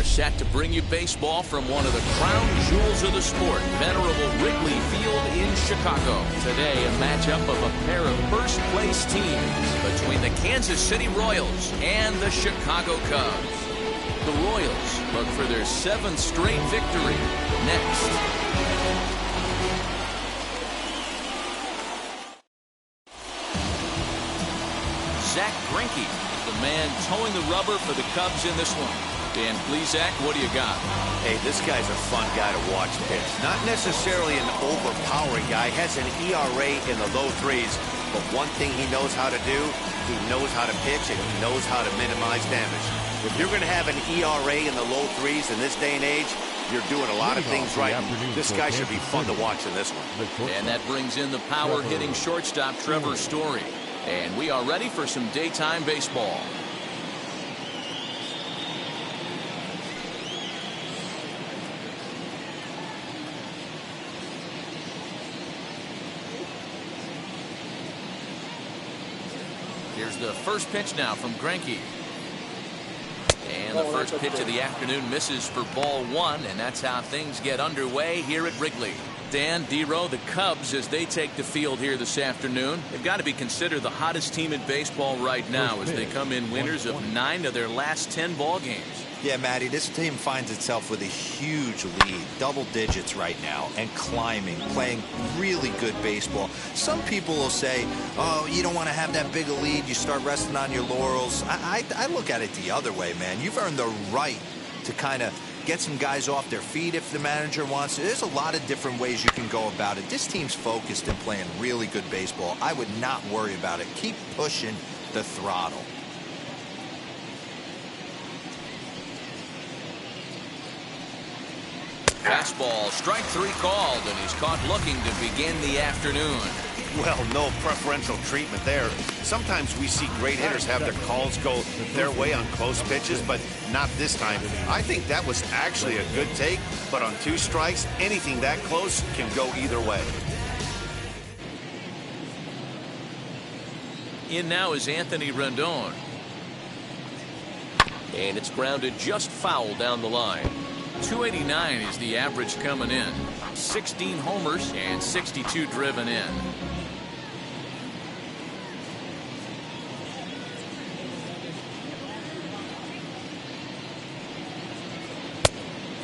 set to bring you baseball from one of the crown jewels of the sport, venerable Wrigley Field in Chicago. Today, a matchup of a pair of first-place teams between the Kansas City Royals and the Chicago Cubs. The Royals look for their 7th straight victory next. Zack Greinke is the man towing the rubber for the Cubs in this one. Dan, please, Zach, what do you got? Hey, this guy's a fun guy to watch pitch. Not necessarily an overpowering guy. Has an ERA in the low 3s. But one thing he knows how to do, he knows how to pitch and he knows how to minimize damage. If you're going to have an ERA in the low 3s in this day and age, you're doing a lot of things right. This guy should be fun to watch in this one. And that brings in the power-hitting shortstop, Trevor Story. And we are ready for some daytime baseball. Here's the first pitch now from Greinke. And the first pitch of the afternoon misses for ball 1, and that's how things get underway here at Wrigley. Dan, D-Row, the Cubs, as they take the field here this afternoon, they've got to be considered the hottest team in baseball right now as they come in winners of 9 of their last 10 ball games. Yeah, Matty, this team finds itself with a huge lead, double digits right now, and climbing, playing really good baseball. Some people will say, oh, you don't want to have that big a lead, you start resting on your laurels. I look at it the other way, man. You've earned the right to kind of get some guys off their feet if the manager wants to. There's a lot of different ways you can go about it. This team's focused and playing really good baseball. I would not worry about it. Keep pushing the throttle. Fastball, strike 3 called, and he's caught looking to begin the afternoon. Well, no preferential treatment there. Sometimes we see great hitters have their calls go their way on close pitches, but not this time. I think that was actually a good take, but on 2 strikes, anything that close can go either way. In now is Anthony Rendon. And it's grounded just foul down the line. 289 is the average coming in. 16 homers and 62 driven in.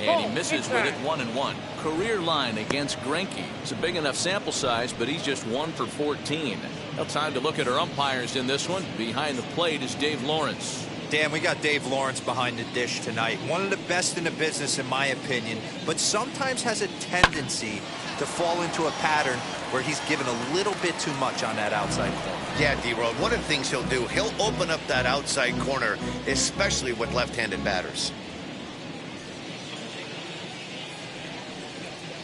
And he misses with it 1-1. Career line against Greinke. It's a big enough sample size, but he's just 1 for 14. Now time to look at our umpires in this one. Behind the plate is Dave Lawrence. Dan, we got Dave Lawrence behind the dish tonight. One of the best in the business, in my opinion, but sometimes has a tendency to fall into a pattern where he's given a little bit too much on that outside corner. Yeah, D-Road, one of the things he'll do, he'll open up that outside corner, especially with left-handed batters.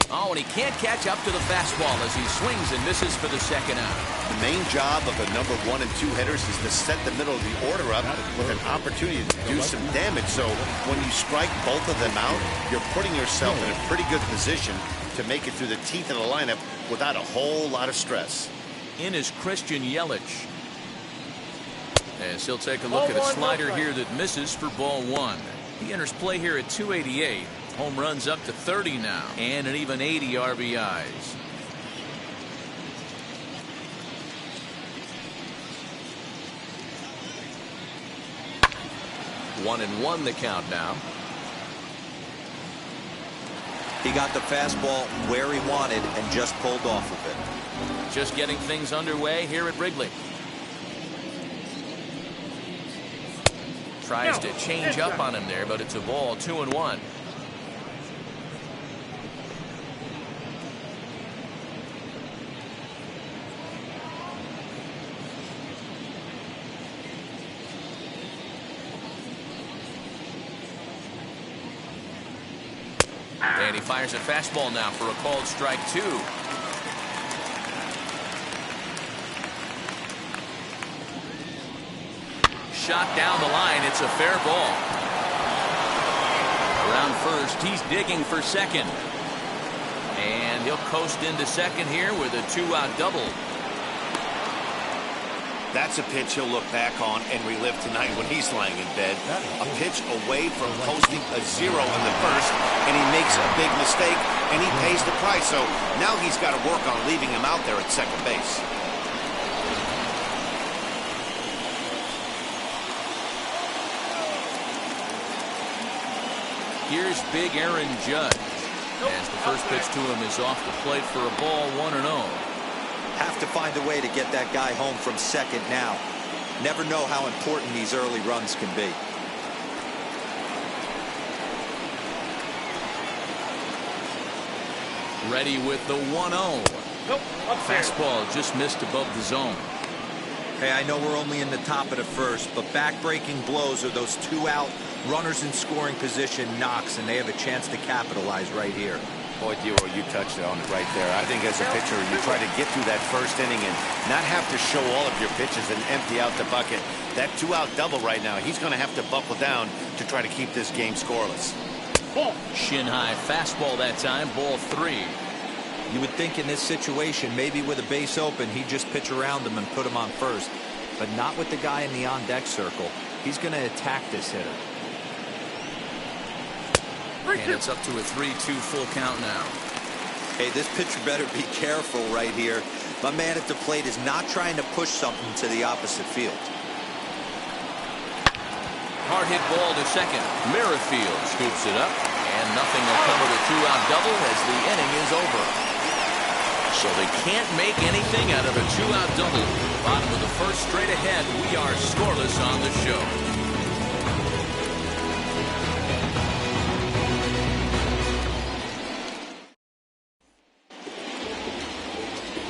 Oh, and he can't catch up to the fastball as he swings and misses for the second out. The main job of the number 1 and 2 hitters is to set the middle of the order up with an opportunity to do some damage. So when you strike both of them out, you're putting yourself in a pretty good position to make it through the teeth of the lineup without a whole lot of stress. In is Christian Yelich. As he'll take a look at a slider here that misses for ball 1. He enters play here at 288. Home runs up to 30 now, and an even 80 RBIs. One and one the count now. He got the fastball where he wanted and just pulled off of it. Just getting things underway here at Wrigley. Tries to change up on him there, but it's a ball, 2-1. And he fires a fastball now for a called strike 2. Shot down the line. It's a fair ball. Around first, he's digging for second. And he'll coast into second here with a 2-out double. That's a pitch he'll look back on and relive tonight when he's lying in bed. A pitch away from posting a 0 in the first, and he makes a big mistake, and he pays the price. So now he's got to work on leaving him out there at second base. Here's big Aaron Judge. As the first pitch to him is off the plate for a ball, 1-0. Have to find a way to get that guy home from second now. Never know how important these early runs can be. Ready with the 1-0. Fastball just missed above the zone. Hey, I know we're only in the top of the first, but back-breaking blows are those 2 out runners in scoring position knocks, and they have a chance to capitalize right here. Boy, Dero, you touched on it right there. I think as a pitcher, you try to get through that first inning and not have to show all of your pitches and empty out the bucket. That 2-out double right now, he's going to have to buckle down to try to keep this game scoreless. Shin high fastball that time, ball 3. You would think in this situation, maybe with a base open, he'd just pitch around him and put him on first. But not with the guy in the on-deck circle. He's going to attack this hitter. And it's up to a 3-2 full count now. Hey, this pitcher better be careful right here. My man at the plate is not trying to push something to the opposite field. Hard hit ball to second. Merrifield scoops it up, and nothing will come of the 2-out double as the inning is over. So they can't make anything out of a 2-out double. Bottom of the first, straight ahead. We are scoreless on the show.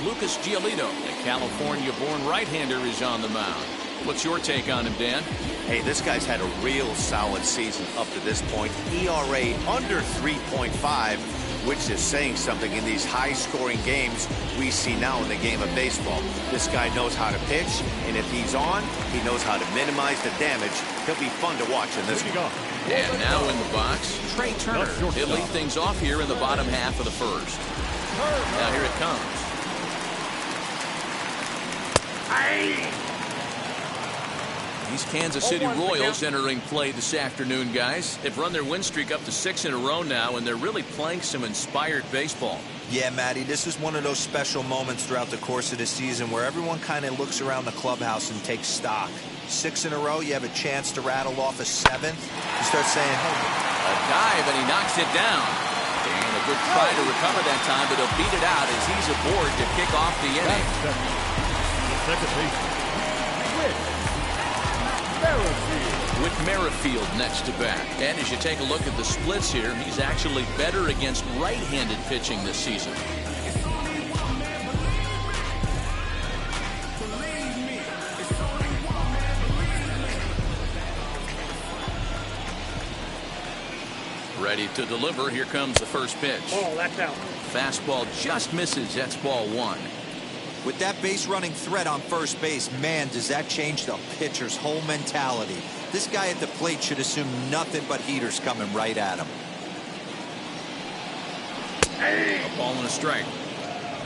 Lucas Giolito, a California-born right-hander, is on the mound. What's your take on him, Dan? Hey, this guy's had a real solid season up to this point. ERA under 3.5, which is saying something in these high-scoring games we see now in the game of baseball. This guy knows how to pitch, and if he's on, he knows how to minimize the damage. He'll be fun to watch in this one. And now in the box, Trey Turner. He'll lead things off here in the bottom half of the first. Now here it comes. These Kansas City Royals entering play this afternoon, guys. They've run their win streak up to 6 in a row now, and they're really playing some inspired baseball. Yeah, Matty, this is one of those special moments throughout the course of the season where everyone kind of looks around the clubhouse and takes stock. 6 in a row, you have a chance to rattle off a 7th. You start saying, hey. A dive, and he knocks it down. And a good try to recover that time, but he'll beat it out as he's aboard to kick off the inning. With Merrifield next to bat. And as you take a look at the splits here, he's actually better against right-handed pitching this season. Ready to deliver. Here comes the first pitch. Oh, that's out. Fastball just misses. That's ball 1. With that base running threat on first base, man, does that change the pitcher's whole mentality. This guy at the plate should assume nothing but heaters coming right at him. A ball and a strike.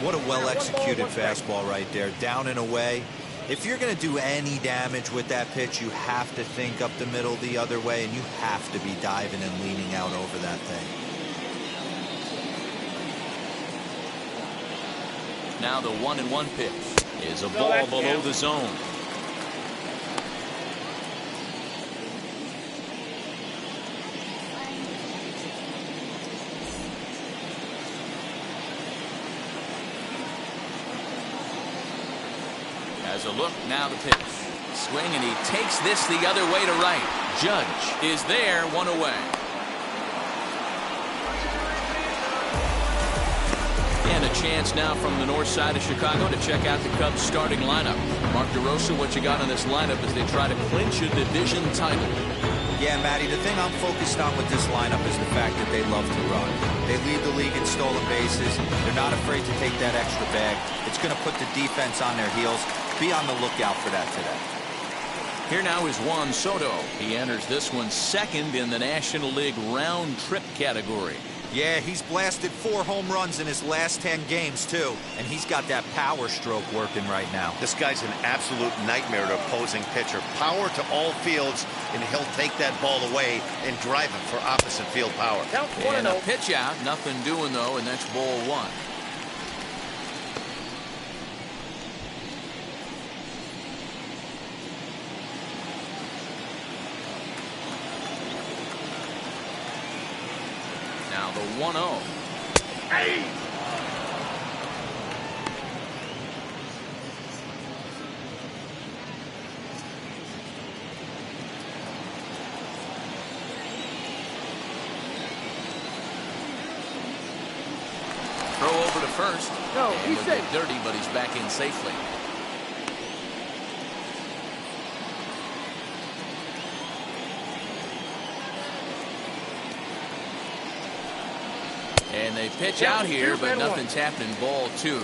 What a well-executed fastball right there, down and away. If you're going to do any damage with that pitch, you have to think up the middle the other way, and you have to be diving and leaning out over that thing. Now the 1-1 pitch is a ball below the zone. As a look, now the pitch. Swing, and he takes this the other way to right. Judge is there, 1 away. And a chance now from the north side of Chicago to check out the Cubs starting lineup. Mark DeRosa, what you got on this lineup as they try to clinch a division title? Yeah, Matty, the thing I'm focused on with this lineup is the fact that they love to run. They lead the league in stolen bases. They're not afraid to take that extra bag. It's going to put the defense on their heels. Be on the lookout for that today. Here now is Juan Soto. He enters this one second in the National League round trip category. Yeah, he's blasted 4 home runs in his last 10 games, too. And he's got that power stroke working right now. This guy's an absolute nightmare to opposing pitcher. Power to all fields, and he'll take that ball away and drive it for opposite field power. And a pitch out, nothing doing though, and that's ball 1. Now the 1-0. Hey! Throw over to first. No, and he's he'll get safe. dirty, but he's back in safely. And they pitch out here, but nothing's happening. Ball 2.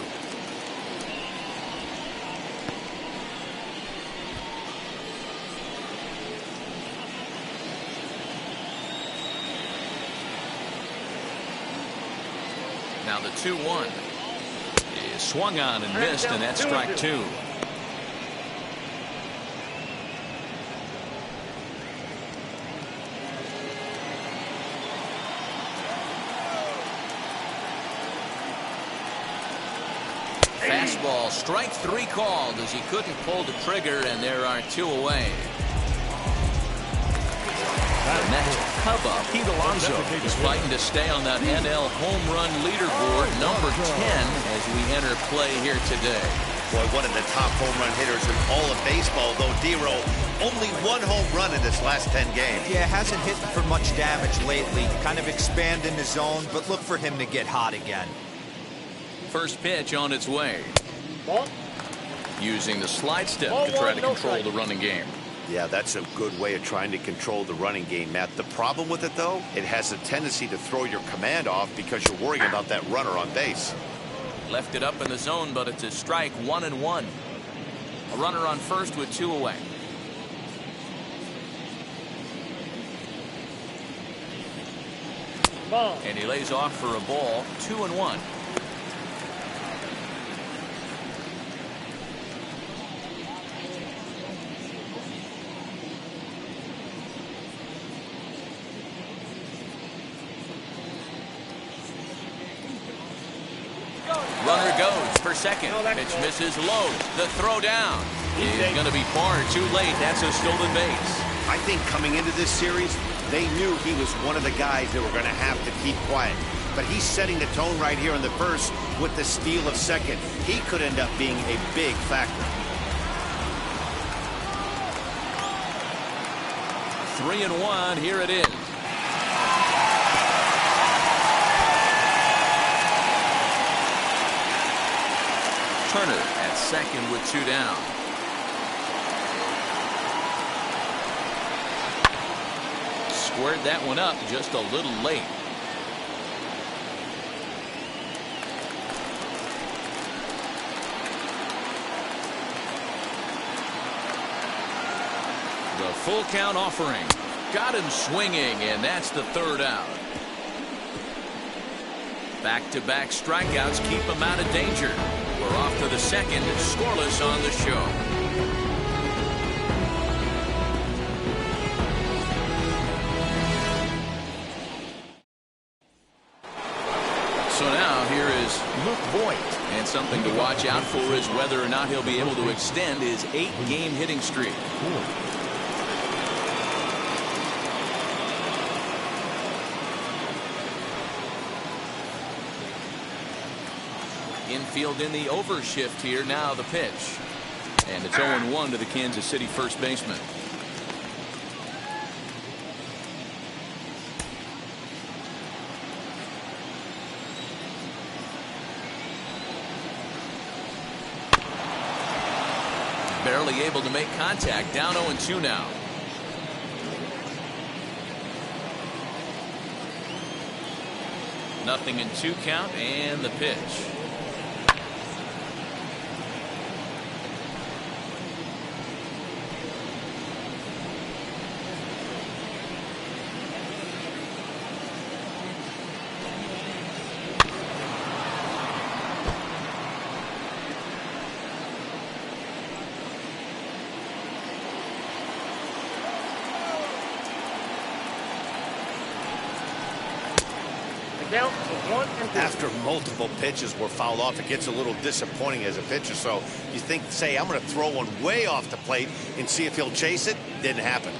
Now the 2-1 is swung on and missed, and that's strike 2. Fastball, strike 3 called as he couldn't pull the trigger, and there are 2 away. The next Cub-up, Pete Alonso, is fighting to stay on that NL home run leaderboard, number 10, as we enter play here today. Boy, one of the top home run hitters in all of baseball, though, D-Row, only 1 home run in his last 10 games. Yeah, hasn't hit for much damage lately. Kind of expanding the zone, but look for him to get hot again. First pitch on its way. Ball. Using the slide step to try to control the running game. Yeah, that's a good way of trying to control the running game, Matt. The problem with it, though, it has a tendency to throw your command off because you're worrying about that runner on base. Left it up in the zone, but it's a strike, 1-1. A runner on first with 2 away. Ball. And he lays off for a ball, 2-1. Runner goes for second. Pitch misses low. The throw down is going to be far too late. That's a stolen base. I think coming into this series, they knew he was one of the guys that were going to have to keep quiet. But he's setting the tone right here in the first with the steal of second. He could end up being a big factor. 3-1. Here it is. Turner at second with 2 down. Squared that one up just a little late. The full count offering. Got him swinging, and that's the 3rd out. Back-to-back strikeouts keep him out of danger. We're off to the 2nd, scoreless on the show. So now here is Luke Voigt. And something to watch out for is whether or not he'll be able to extend his 8-game hitting streak. Infield in the overshift here. Now the pitch. And it's 0-1 to the Kansas City first baseman. Barely able to make contact. Down 0-2 now. Nothing in 2 count, and the pitch. Down to 1-2. After multiple pitches were fouled off, it gets a little disappointing as a pitcher. So you think, say, I'm going to throw one way off the plate and see if he'll chase it. Didn't happen.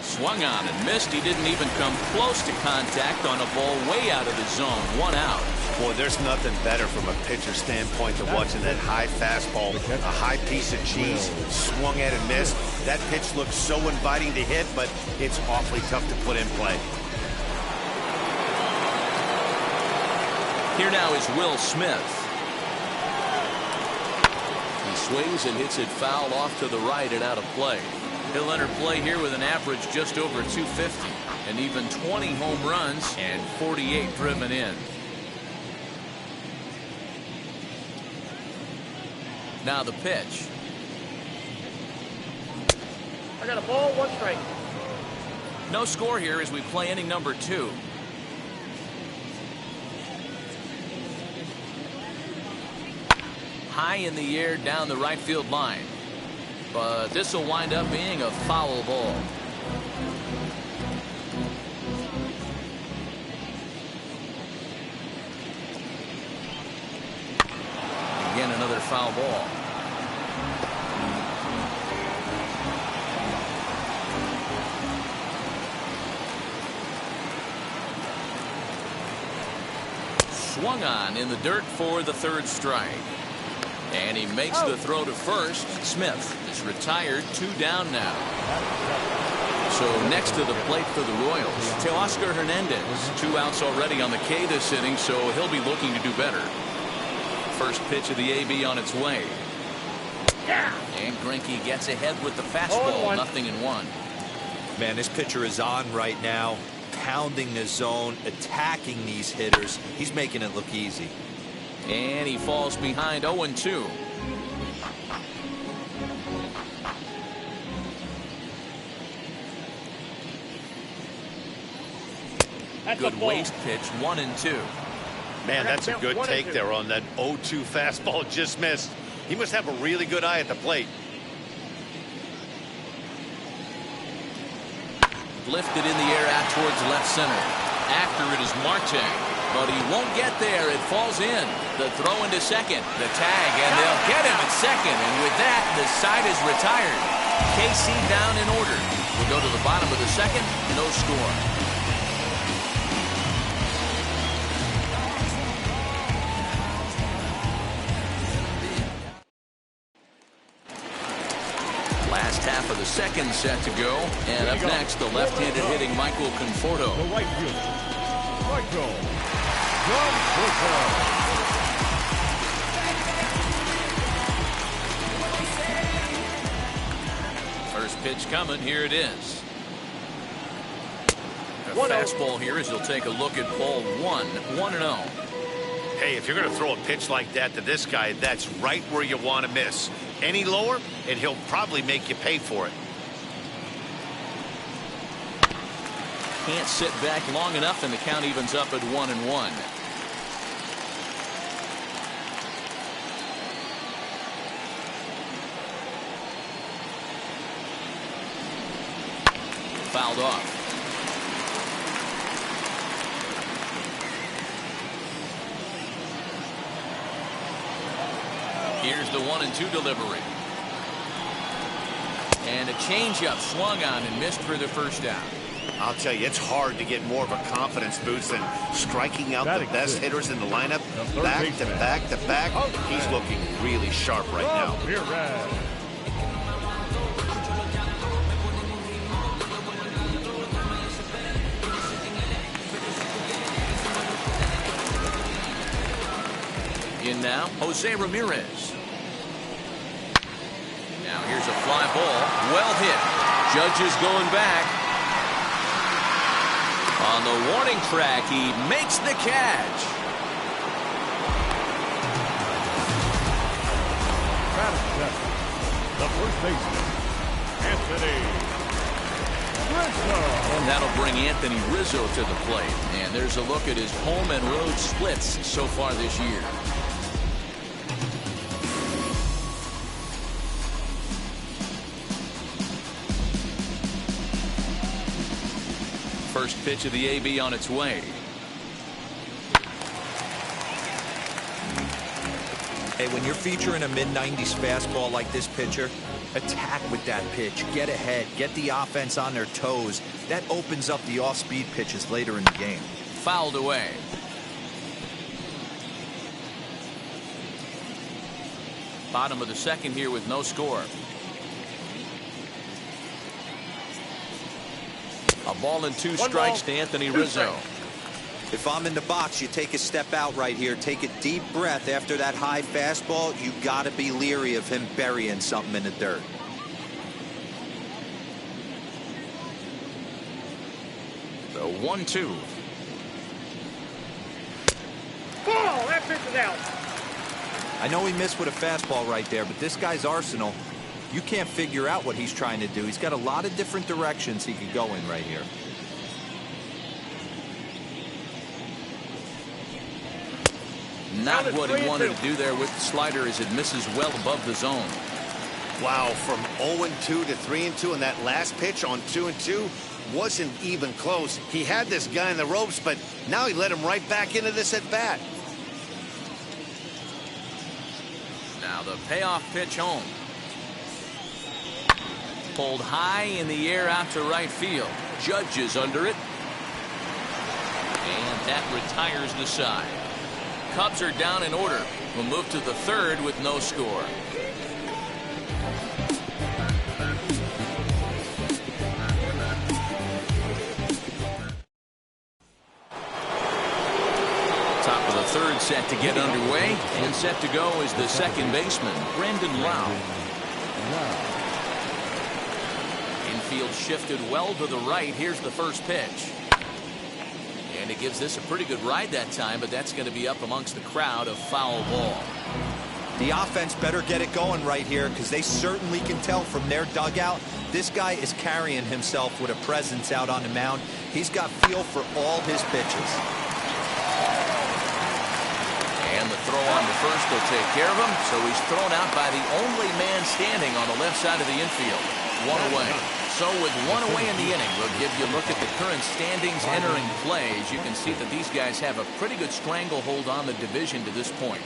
Swung on and missed. He didn't even come close to contact on a ball way out of the zone. 1 out. Boy, there's nothing better from a pitcher standpoint than watching that high fastball, a high piece of cheese, swung at and missed. That pitch looks so inviting to hit, but it's awfully tough to put in play. Here now is Will Smith. He swings and hits it foul off to the right and out of play. He'll enter play here with an average just over 250 and even 20 home runs and 48 driven in. Now the pitch. I got a ball, 1 strike. No score here as we play inning number 2. High in the air down the right field line. But this will wind up being a foul ball. Again, another foul ball. Swung on in the dirt for the 3rd strike. And he makes the throw to first. Smith is retired, 2 down now. So next to the plate for the Royals, Teoscar Hernandez. 2 outs already on the K this inning, so he'll be looking to do better. First pitch of the AB on its way. And Greinke gets ahead with the fastball, 0-1. Man, this pitcher is on right now, pounding the zone, attacking these hitters. He's making it look easy. And he falls behind 0-2. Good waist pitch, 1-2. Man, that's a good take there on that 0-2 fastball. Just missed. He must have a really good eye at the plate. Lifted in the air out towards left center. After it is Marte. But he won't get there. It falls in. The throw into second. The tag, and they'll get him at second. And with that, the side is retired. KC down in order. We'll go to the bottom of the second. No score. Last half of the second set to go. And up next, the left-handed hitting Michael Conforto. The right fielder, Michael Conforto. First pitch coming. Here it is. A fastball here as he'll take a look at ball 1. 1-0. Hey, if you're going to throw a pitch like that to this guy, that's right where you want to miss. Any lower, and he'll probably make you pay for it. Can't sit back long enough, and the count evens up at 1-1. Fouled off. Here's the 1-2 delivery. And a changeup swung on and missed for the first out. I'll tell you, it's hard to get more of a confidence boost than striking out the best hitters in the lineup. Back to back to back. He's looking really sharp right now. In now, Jose Ramirez. Now here's a fly ball. Well hit. Judges going back. On the warning track, he makes the catch. The first baseman, Anthony Rizzo. And that'll bring Anthony Rizzo to the plate. And there's a look at his home and road splits so far this year. first pitch of the AB on its way. Hey, when you're featuring a mid-90s fastball like this pitcher, attack with that pitch. Get ahead. Get the offense on their toes. That opens up the off-speed pitches later in the game. Fouled away. Bottom of the second here with no score. A ball and two strikes to Anthony Rizzo. If I'm in the box, you take a step out right here. Take a deep breath after that high fastball. You got to be leery of him burying something in the dirt. The 1-2. Ball! That pitch is out. I know he missed with a fastball right there, but this guy's arsenal, you can't figure out what he's trying to do. He's got a lot of different directions he could go in right here. Not what he wanted to do there with the slider as it misses well above the zone. Wow, from 0-2 to 3-2, and that last pitch on 2-2 wasn't even close. He had this guy in the ropes, but now he let him right back into this at bat. Now the payoff pitch home. Pulled high in the air out to right field. Judge is under it. And that retires the side. Cubs are down in order. We'll move to the third with no score. Top of the third set to get underway, and set to go is the second baseman, Brandon Lowe. Infield shifted well to the right. Here's the first pitch. And it gives this a pretty good ride that time, but that's going to be up amongst the crowd. A foul ball. The offense better get it going right here, because they certainly can tell from their dugout this guy is carrying himself with a presence out on the mound. He's got feel for all his pitches. And the throw on to first will take care of him, so he's thrown out by the only man standing on the left side of the infield. One away. So with one away in the inning, we'll give you a look at the current standings entering play. As you can see that these guys have a pretty good stranglehold on the division to this point.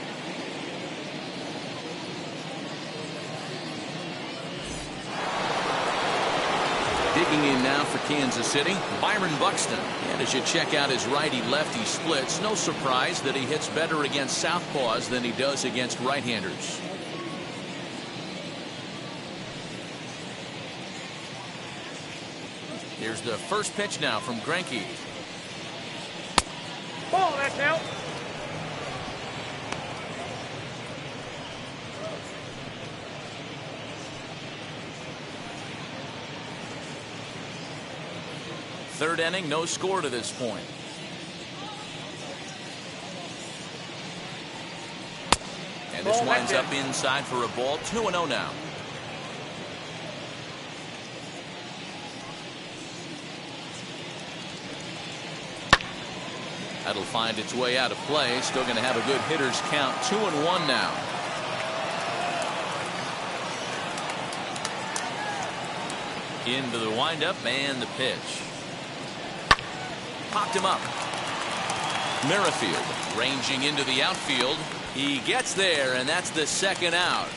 Digging in now for Kansas City, Byron Buxton. And as you check out his righty-lefty splits, no surprise that he hits better against southpaws than he does against right-handers. Here's the first pitch now from Greinke. Ball, that's out. Third inning, no score to this point. And this winds up inside for a ball. 2-0 now. That'll find its way out of play. Still going to have a good hitter's count. 2-1 now. Into the windup and the pitch. Popped him up. Merrifield ranging into the outfield. He gets there, and that's the second out.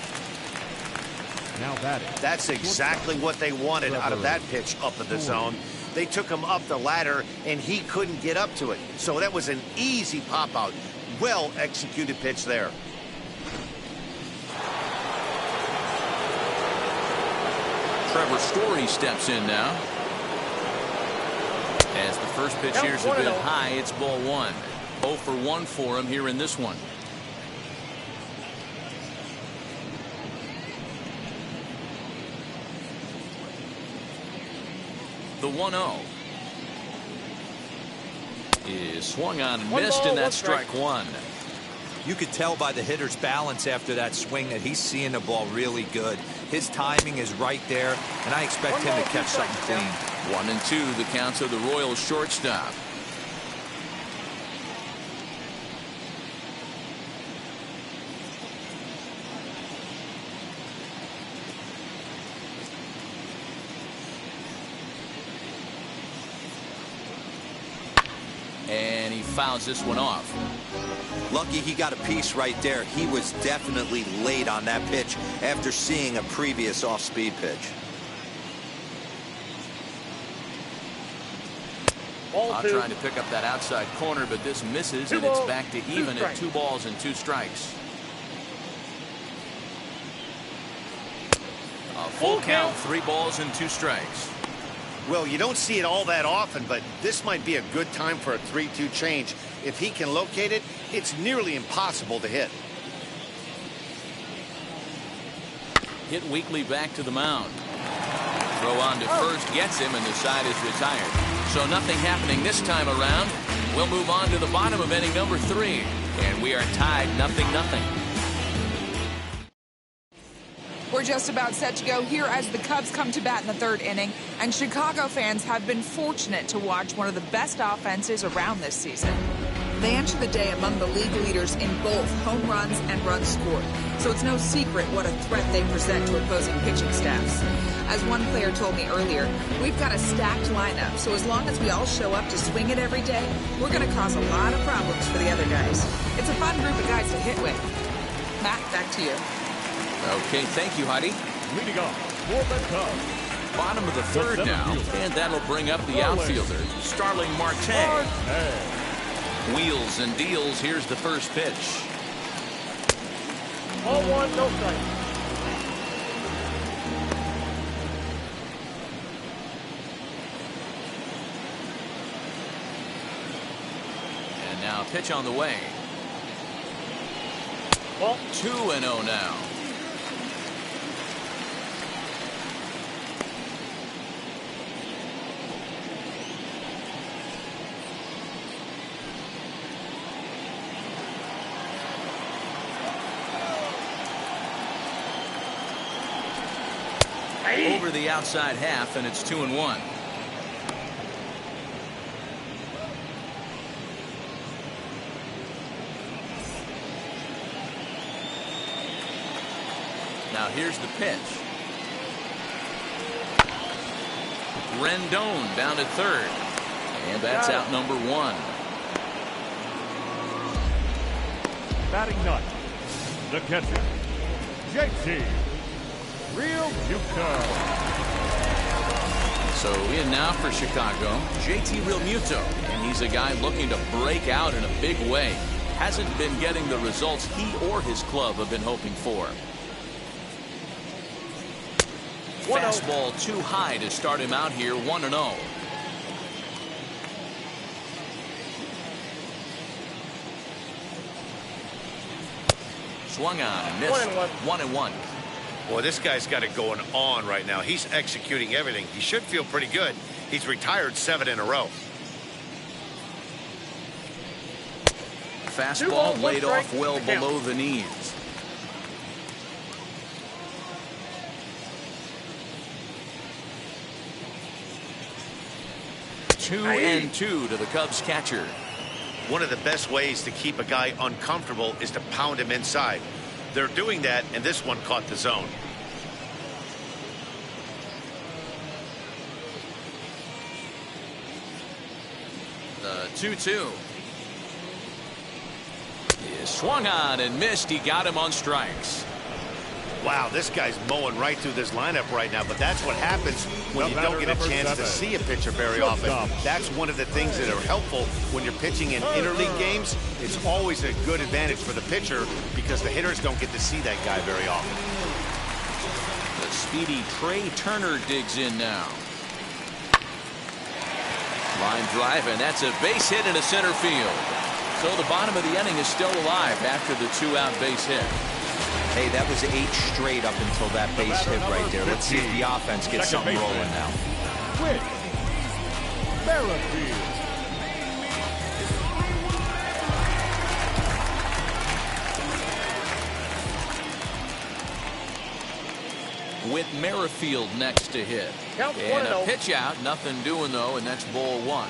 Now batting. That's exactly what they wanted out of that pitch up in the zone. They took him up the ladder, and he couldn't get up to it. So that was an easy pop-out. Well-executed pitch there. Trevor Story steps in now. As the first pitch here's a bit high, it's ball one. 0 for 1 for him here in this one. The 1-0 is swung on and missed, and that's strike one. You could tell by the hitter's balance after that swing that he's seeing the ball really good. His timing is right there, and I expect him to catch something clean. 1-2 the counts of the Royals shortstop. fouls this one off. Lucky he got a piece right there. He was definitely late on that pitch after seeing a previous off-speed pitch. Trying to pick up that outside corner, but this misses, and it's back to even at 2 balls and 2 strikes. A full count, 3 balls and 2 strikes. Well, you don't see it all that often, but this might be a good time for a 3-2 change. If he can locate it, it's nearly impossible to hit. Hit weakly back to the mound. Throw on to first gets him, and the side is retired. So nothing happening this time around. We'll move on to the bottom of inning number 3, and we are tied 0-0. We're just about set to go here as the Cubs come to bat in the 3rd inning, and Chicago fans have been fortunate to watch one of the best offenses around this season. They enter the day among the league leaders in both home runs and runs scored, so it's no secret what a threat they present to opposing pitching staffs. As one player told me earlier, we've got a stacked lineup, so as long as we all show up to swing it every day, we're going to cause a lot of problems for the other guys. It's a fun group of guys to hit with. Matt, back to you. Okay, thank you, Heidi. Leading off for the Cubs. Bottom of the 3rd now, and that'll bring up the outfielder, Starling Marte. Wheels and deals. Here's the first pitch. Ball 1, no strike. And now pitch on the way. Ball 2-0 now. Over the outside half, and it's 2-1. Now here's the pitch. Rendon down at 3rd, and that's out number 1. Batting ninth, the catcher, JT Realmuto. So in now for Chicago, JT Realmuto, and he's a guy looking to break out in a big way. Hasn't been getting the results he or his club have been hoping for. Fastball too high to start him out here, 1-0. Swung on and missed. 1-1. Boy, this guy's got it going on right now. He's executing everything. He should feel pretty good. He's retired 7 in a row. Fastball laid off well below the knees. 2-2 to the Cubs catcher. One of the best ways to keep a guy uncomfortable is to pound him inside. They're doing that, and this one caught the zone. The 2-2. He swung on and missed. He got him on strikes. Wow, this guy's mowing right through this lineup right now, but that's what happens when you don't get a chance to see a pitcher very often. That's one of the things that are helpful when you're pitching in interleague games. It's always a good advantage for the pitcher because the hitters don't get to see that guy very often. The speedy Trey Turner digs in now. Line drive, and that's a base hit into center field. So the bottom of the inning is still alive after the 2-out base hit. Hey, that was 8 straight up until that base hit right there. Let's see if the offense gets something rolling now. Whit Merrifield. Whit Merrifield next to hit. Count And a 1-0. pitch out. Nothing doing, though, and that's ball 1.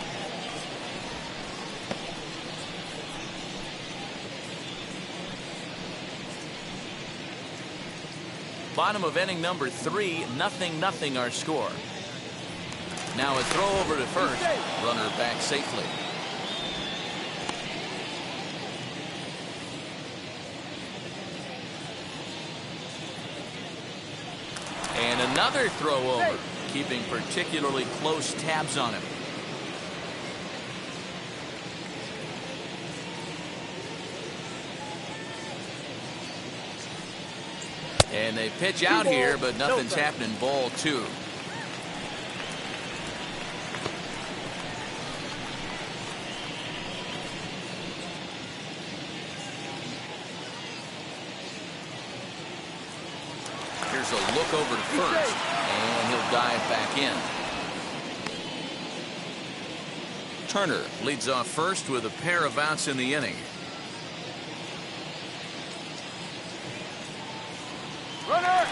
Bottom of inning number 3, 0-0 our score. Now a throw over to first. Runner back safely. another throw over, keeping particularly close tabs on him. And they pitch out here, but nothing's happening. Ball 2. Here's a look over to first, and he'll dive back in. Turner leads off first with a pair of outs in the inning.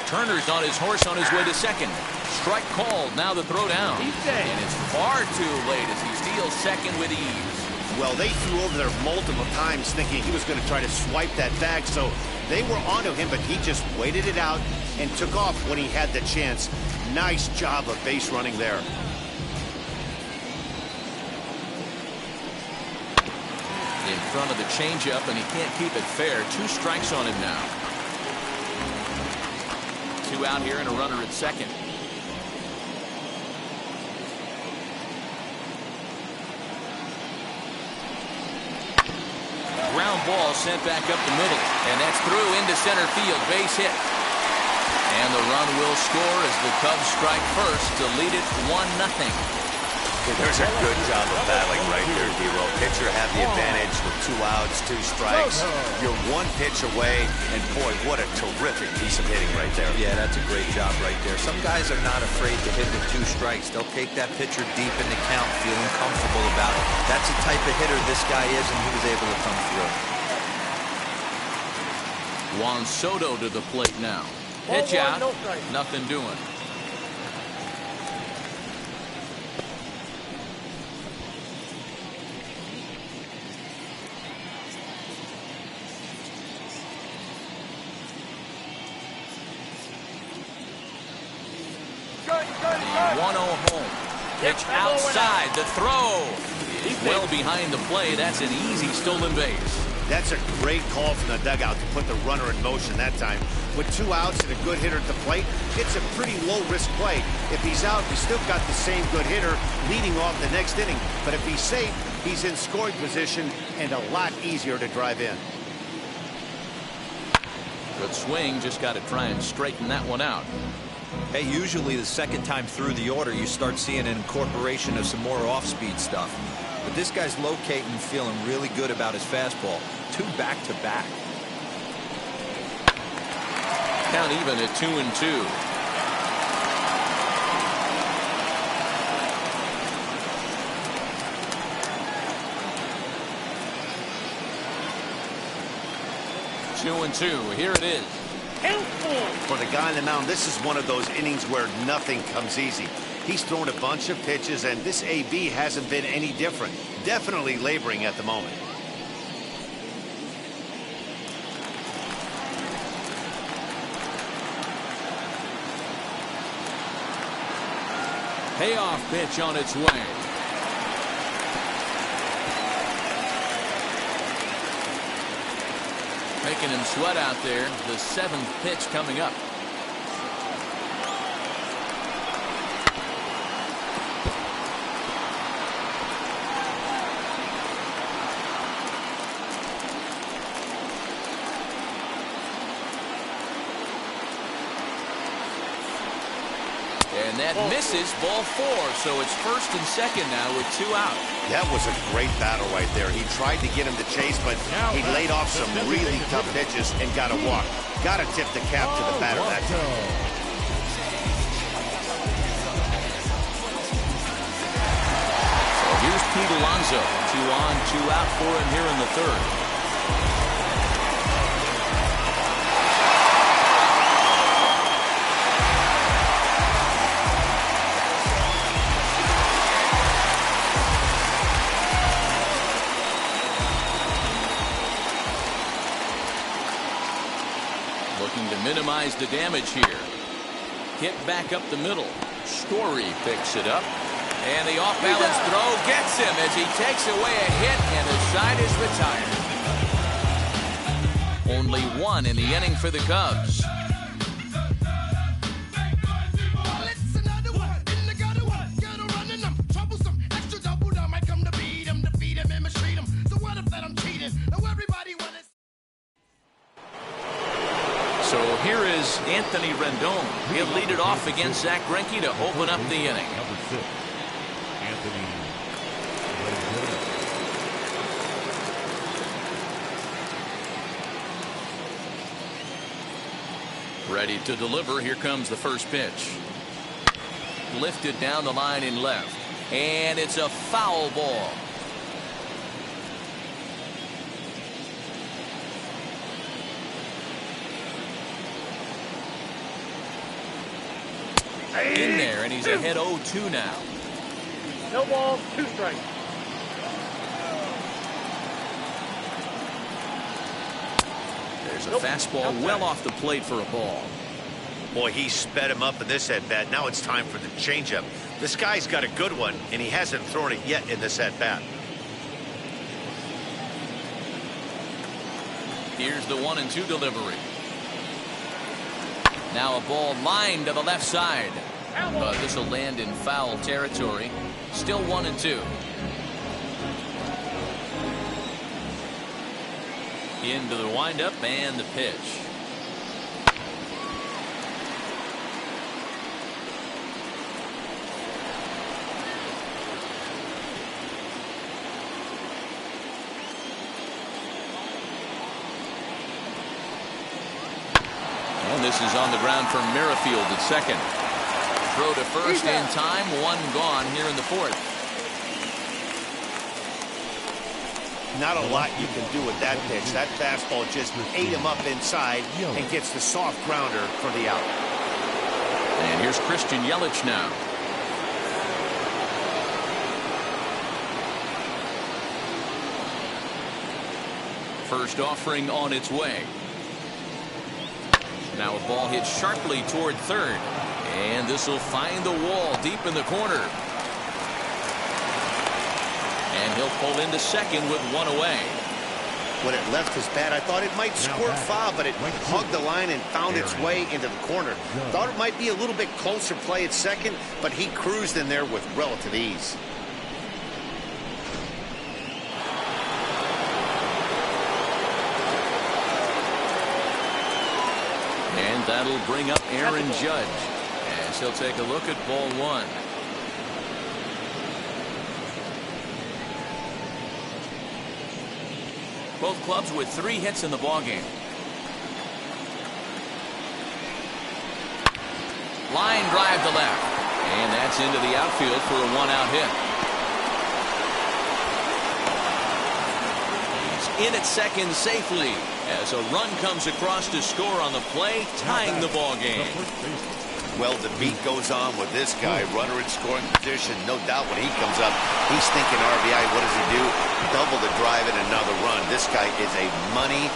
Turner's on his horse on his way to second. Strike called. Now the throw down. And it's far too late as he steals second with ease. Well, they threw over there multiple times thinking he was going to try to swipe that bag, so they were onto him, but he just waited it out and took off when he had the chance. Nice job of base running there. In front of the changeup, and he can't keep it fair. 2 strikes on him now. 2 out here and a runner at second. Ground ball sent back up the middle, and that's through into center field. Base hit. And the run will score as the Cubs strike first to lead it 1-0. There's a good job of battling right there, D-Roll. Pitcher had the advantage with 2 outs, 2 strikes. You're 1 pitch away, and boy, what a terrific piece of hitting right there. Yeah, that's a great job right there. Some guys are not afraid to hit with 2 strikes. They'll take that pitcher deep in the count, feeling comfortable about it. That's the type of hitter this guy is, and he was able to come through. Juan Soto to the plate now. Pitch out, nothing doing. The 1-0 home. Pitch outside. The throw is well behind the play. That's an easy stolen base. That's a great call from the dugout to put the runner in motion that time. With 2 outs and a good hitter at the plate, it's a pretty low-risk play. If he's out, he's still got the same good hitter leading off the next inning. But if he's safe, he's in scoring position and a lot easier to drive in. Good swing. Just got to try and straighten that one out. Hey, usually the second time through the order, you start seeing an incorporation of some more off-speed stuff. But this guy's locating and feeling really good about his fastball. 2 back-to-back. Count even at 2-2. Here it is. For the guy on the mound, this is one of those innings where nothing comes easy. He's thrown a bunch of pitches, and this AB hasn't been any different. Definitely laboring at the moment. Payoff pitch on its way. Making him sweat out there. The 7th pitch coming up. And that misses. Ball 4. So it's first and second now with 2 out. That was a great battle right there. He tried to get him to chase, but he laid off some really tough pitches and got a walk. Got to tip the cap to the batter that time. So here's Pete Alonso. 2 on, 2 out for him here in the 3rd. Looking to minimize the damage here. Hit back up the middle. Story picks it up. And the off-balance throw gets him as he takes away a hit, and the side is retired. Only 1 in the inning for the Cubs. So here is Anthony Rendon. He'll lead it off against Zack Greinke to open up the inning. Number 6, Anthony Rendon. Ready to deliver. Here comes the first pitch. Lifted down the line in left. And it's a foul ball. In there, and he's ahead 0-2 now. No balls, 2 strikes. There's a fastball well off the plate for a ball. Boy, he sped him up in this at-bat. Now it's time for the changeup. This guy's got a good one, and he hasn't thrown it yet in this at-bat. Here's the 1-2 delivery. Now a ball lined to the left side. But this will land in foul territory. Still 1-2. Into the windup and the pitch. And this is on the ground for Merrifield at second. Throw to first in time. 1 gone here in the 4th. Not a lot you can do with that pitch. That fastball just ate him up inside and gets the soft grounder for the out. And here's Christian Yelich now. First offering on its way. Now a ball hit sharply toward third. And this will find the wall deep in the corner. And he'll pull into second with 1 away. When it left his bat, I thought it might squirt foul, but it hugged the line and found its way into the corner. Thought it might be a little bit closer play at second, but he cruised in there with relative ease. And that'll bring up Aaron Judge as he'll take a look at ball 1. Both clubs with 3 hits in the ballgame. Line drive to left. And that's into the outfield for a 1-out hit. He's in at second safely as a run comes across to score on the play, tying the ballgame. Well, the beat goes on with this guy. Runner in scoring position. No doubt when he comes up, he's thinking RBI. What does he do? Double the drive and another run. This guy is a money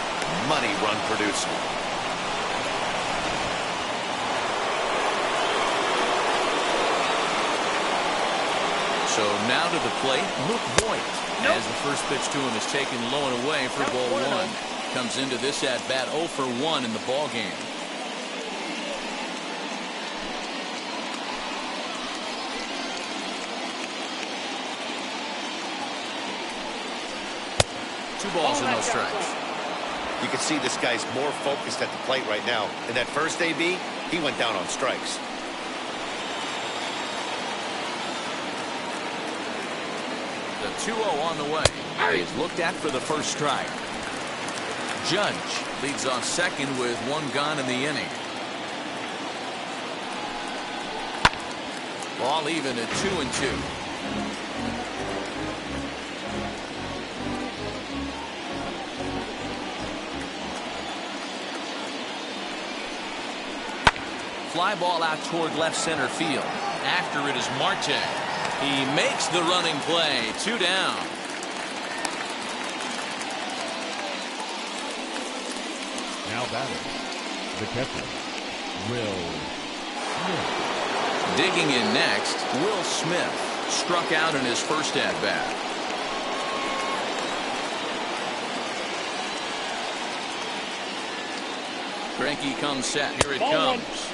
run producer. So now to the plate, Luke Voit. As the first pitch to him is taken low and away for ball 1. Comes into this at bat 0 for 1 in the ballgame. Two balls and no strikes. You can see this guy's more focused at the plate right now. In that first AB, he went down on strikes. The 2-0 on the way. He's looked at for the first strike. Judge leads off second with 1 gone in the inning. Ball even at 2-2. Fly ball out toward left center field. After it is Marte. He makes the running play. 2 down. Now batting, the catcher, Will Smith. Digging in next, Will Smith. Struck out in his first at-bat. Greinke comes set. Here it comes.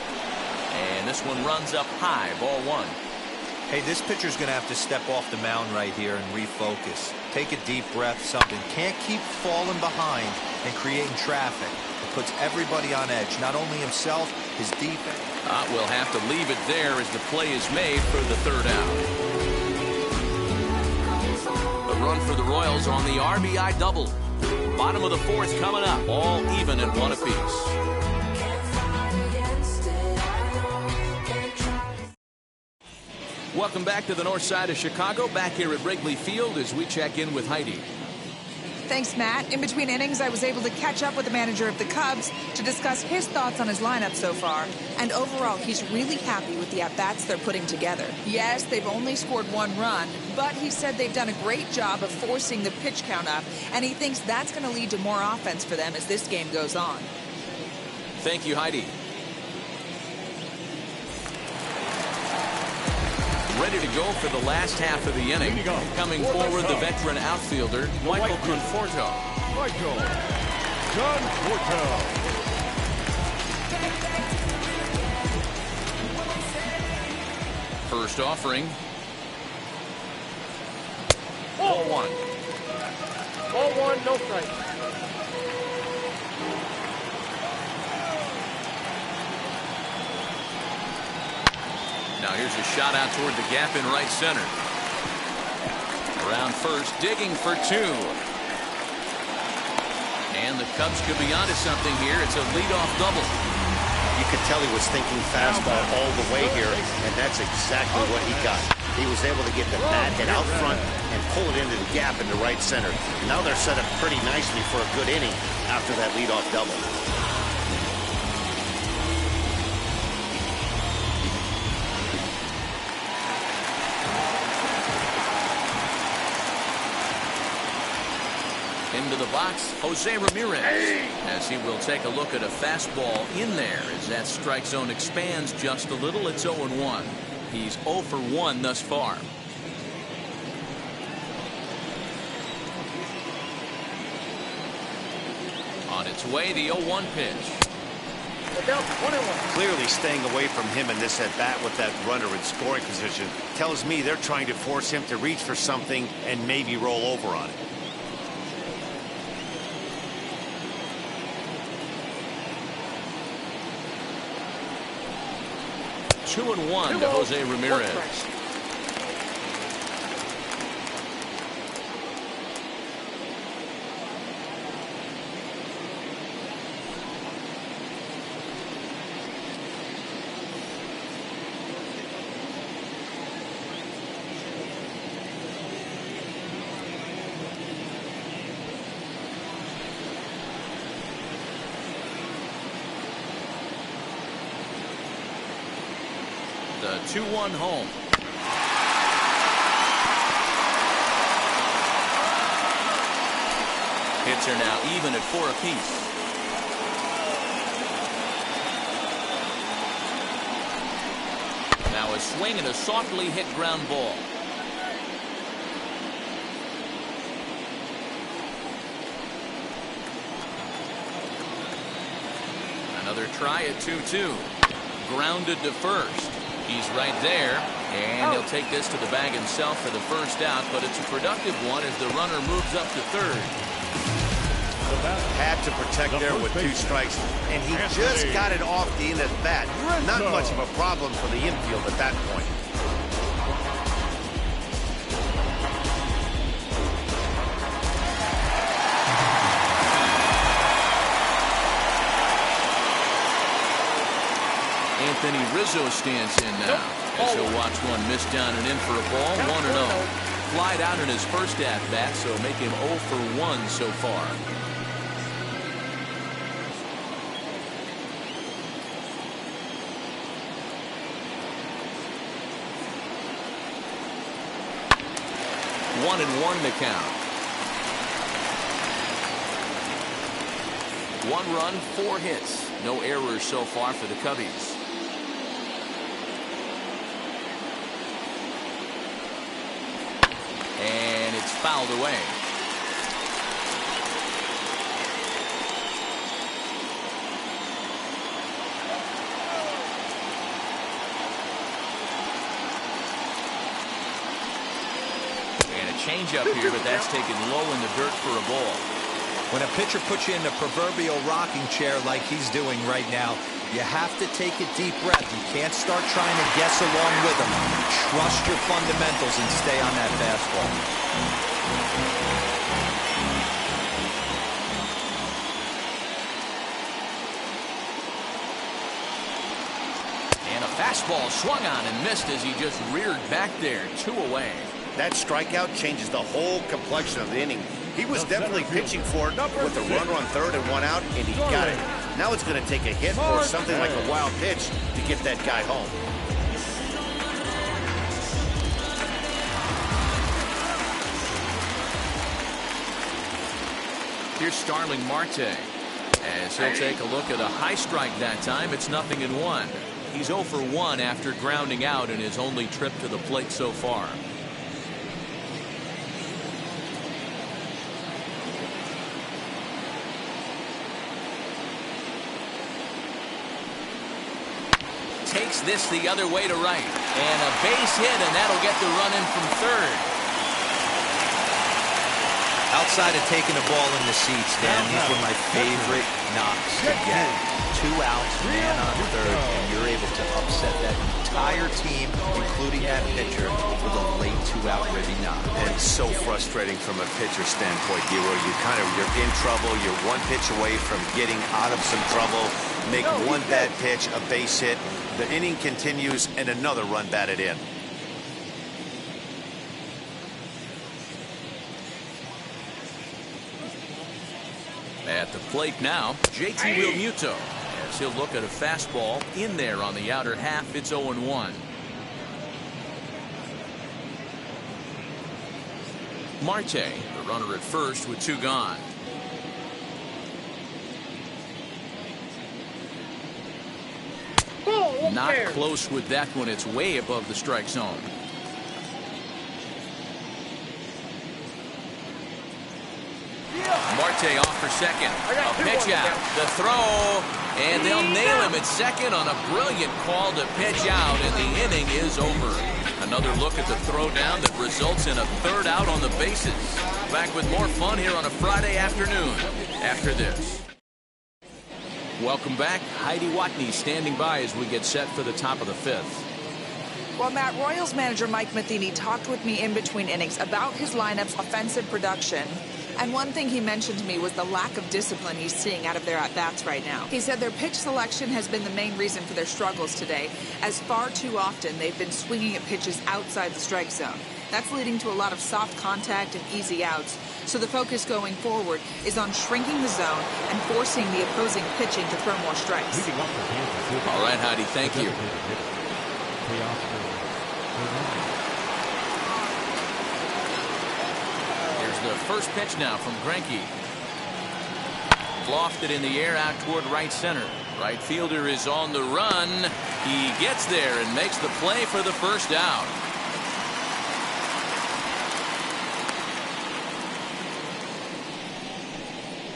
And this one runs up high. Ball 1. Hey, this pitcher's going to have to step off the mound right here and refocus. Take a deep breath, something. Can't keep falling behind and creating traffic. puts everybody on edge, not only himself, his defense. We'll have to leave it there as the play is made for the third out. The run for the Royals on the RBI double. Bottom of the fourth coming up, all even at one apiece. Welcome back to the north side of Chicago, back here at Wrigley Field as we check in with Heidi. Thanks, Matt. In between innings, I was able to catch up with the manager of the Cubs to discuss his thoughts on his lineup so far. And overall, he's really happy with the at-bats they're putting together. Yes, they've only scored 1 run, but he said they've done a great job of forcing the pitch count up, and he thinks that's going to lead to more offense for them as this game goes on. Thank you, Heidi. Ready to go for the last half of the inning. Coming forward, the veteran outfielder, Michael Conforto. Michael Conforto. First offering. Ball 1. Ball 1, no strike. Now here's a shot out toward the gap in right center. Around first, digging for 2. And the Cubs could be onto something here. It's a leadoff double. You could tell he was thinking fastball all the way here, and that's exactly what he got. He was able to get the bat hit out front and pull it into the gap into right center. Now they're set up pretty nicely for a good inning after that leadoff double. Into the box, Jose Ramirez, as he will take a look at a fastball in there as that strike zone expands just a little. It's 0-1. He's 0 for 1 thus far. On its way, the 0-1 pitch. Down 1-1. Clearly staying away from him in this at-bat with that runner in scoring position tells me they're trying to force him to reach for something and maybe roll over on it. 2-1 to Jose Ramirez. The 2-1 home. Hits are now even at 4 apiece. Now a swing and a softly hit ground ball. Another try at 2-2. Grounded to first. He's right there, and he'll take this to the bag himself for the first out, but it's a productive one as the runner moves up to third. Had to protect there with 2 strikes, and he just got it off the end of the bat. Not much of a problem for the infield at that point. Anthony Rizzo stands in now as he'll watch one miss down and in for a ball. 1-0. Flied out in his first at-bat, so make him 0 for 1 so far. One and 1 to count. 1 run, 4 hits. No errors so far for the Cubbies. And it's fouled away. And a changeup here, but that's taken low in the dirt for a ball. When a pitcher puts you in the proverbial rocking chair like he's doing right now, you have to take a deep breath. You can't start trying to guess along with him. Trust your fundamentals and stay on that fastball. And a fastball swung on and missed as he just reared back there, 2 away. That strikeout changes the whole complexion of the inning. He was definitely pitching for it with a runner on third and 1 out, and he got it. Now it's going to take a hit or something like a wild pitch to get that guy home. Here's Starling Marte. As he'll take a look at a high strike that time, it's 0-1. He's 0 for 1 after grounding out in his only trip to the plate so far. Takes this the other way to right. And a base hit, and that'll get the run in from third. Outside of taking the ball in the seats, Dan, these were my favorite knocks to get. 2 outs, man on third, and you're able to upset that entire team, including that pitcher, with a late 2-out ribby knock. And it's so frustrating from a pitcher standpoint, Hero. You're in trouble. You're 1 pitch away from getting out of some trouble. Make 1 bad pitch, a base hit. The inning continues, and another run batted in. At the plate now, JT Realmuto. As he'll look at a fastball in there on the outer half, it's 0-1. Marte, the runner at first with 2 gone. Not close with that one. It's way above the strike zone. Marte off for second. A pitch out. The throw. And they'll nail him at second on a brilliant call to pitch out. And the inning is over. Another look at the throw down that results in a 3rd out on the bases. Back with more fun here on a Friday afternoon after this. Welcome back. Heidi Watney standing by as we get set for the top of the 5th. Well, Matt, Royals manager Mike Matheny talked with me in between innings about his lineup's offensive production. And one thing he mentioned to me was the lack of discipline he's seeing out of their at-bats right now. He said their pitch selection has been the main reason for their struggles today, as far too often they've been swinging at pitches outside the strike zone. That's leading to a lot of soft contact and easy outs. So the focus going forward is on shrinking the zone and forcing the opposing pitching to throw more strikes. All right, Heidi, thank you. Here's the first pitch now from Greinke. Lofted in the air out toward right center. Right fielder is on the run. He gets there and makes the play for the 1st out.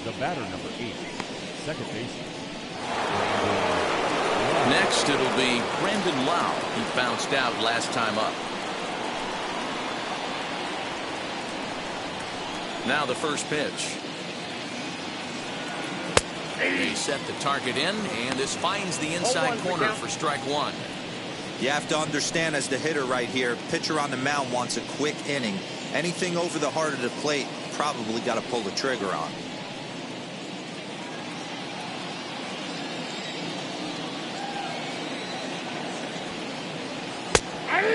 The batter, number 8, second baseman. Next, it'll be Brandon Lau. He bounced out last time up. Now the first pitch. They set the target in, and this finds the inside corner for strike 1. You have to understand, as the hitter right here, pitcher on the mound wants a quick inning. Anything over the heart of the plate, probably got to pull the trigger on.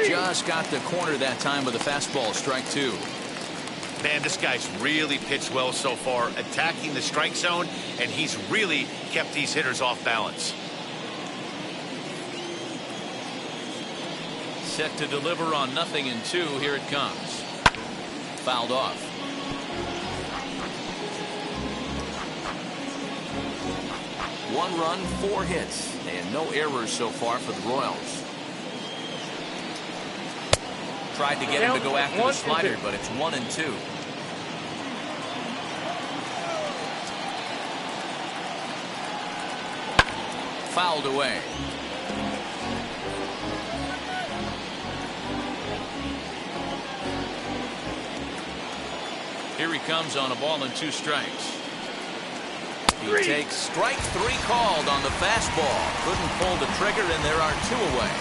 Just got the corner that time with a fastball, strike 2. Man, this guy's really pitched well so far, attacking the strike zone, and he's really kept these hitters off balance. Set to deliver on 0-2. Here it comes. Fouled off. One run, 4 hits, and no errors so far for the Royals. Tried to get him to go after the slider, but it's 1-2. Fouled away. Here he comes on a ball and 2 strikes. He takes strike 3 called on the fastball. Couldn't pull the trigger, and there are 2 away.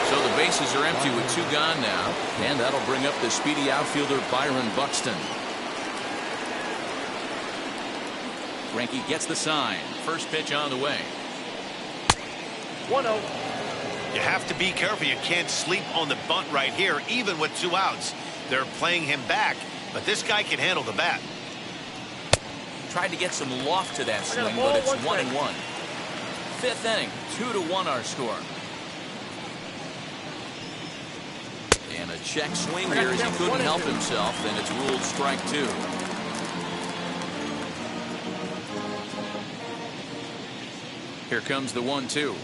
So the bases are empty with 2 gone now, and that'll bring up the speedy outfielder Byron Buxton. Greinke gets the sign. First pitch on the way. 1-0. You have to be careful. You can't sleep on the bunt right here, even with 2 outs. They're playing him back, but this guy can handle the bat. Tried to get some loft to that swing, but it's 1-1. 5th inning, 2-1 our score. And a check swing here as he couldn't help himself, and it's ruled strike 2. Here comes the 1-2.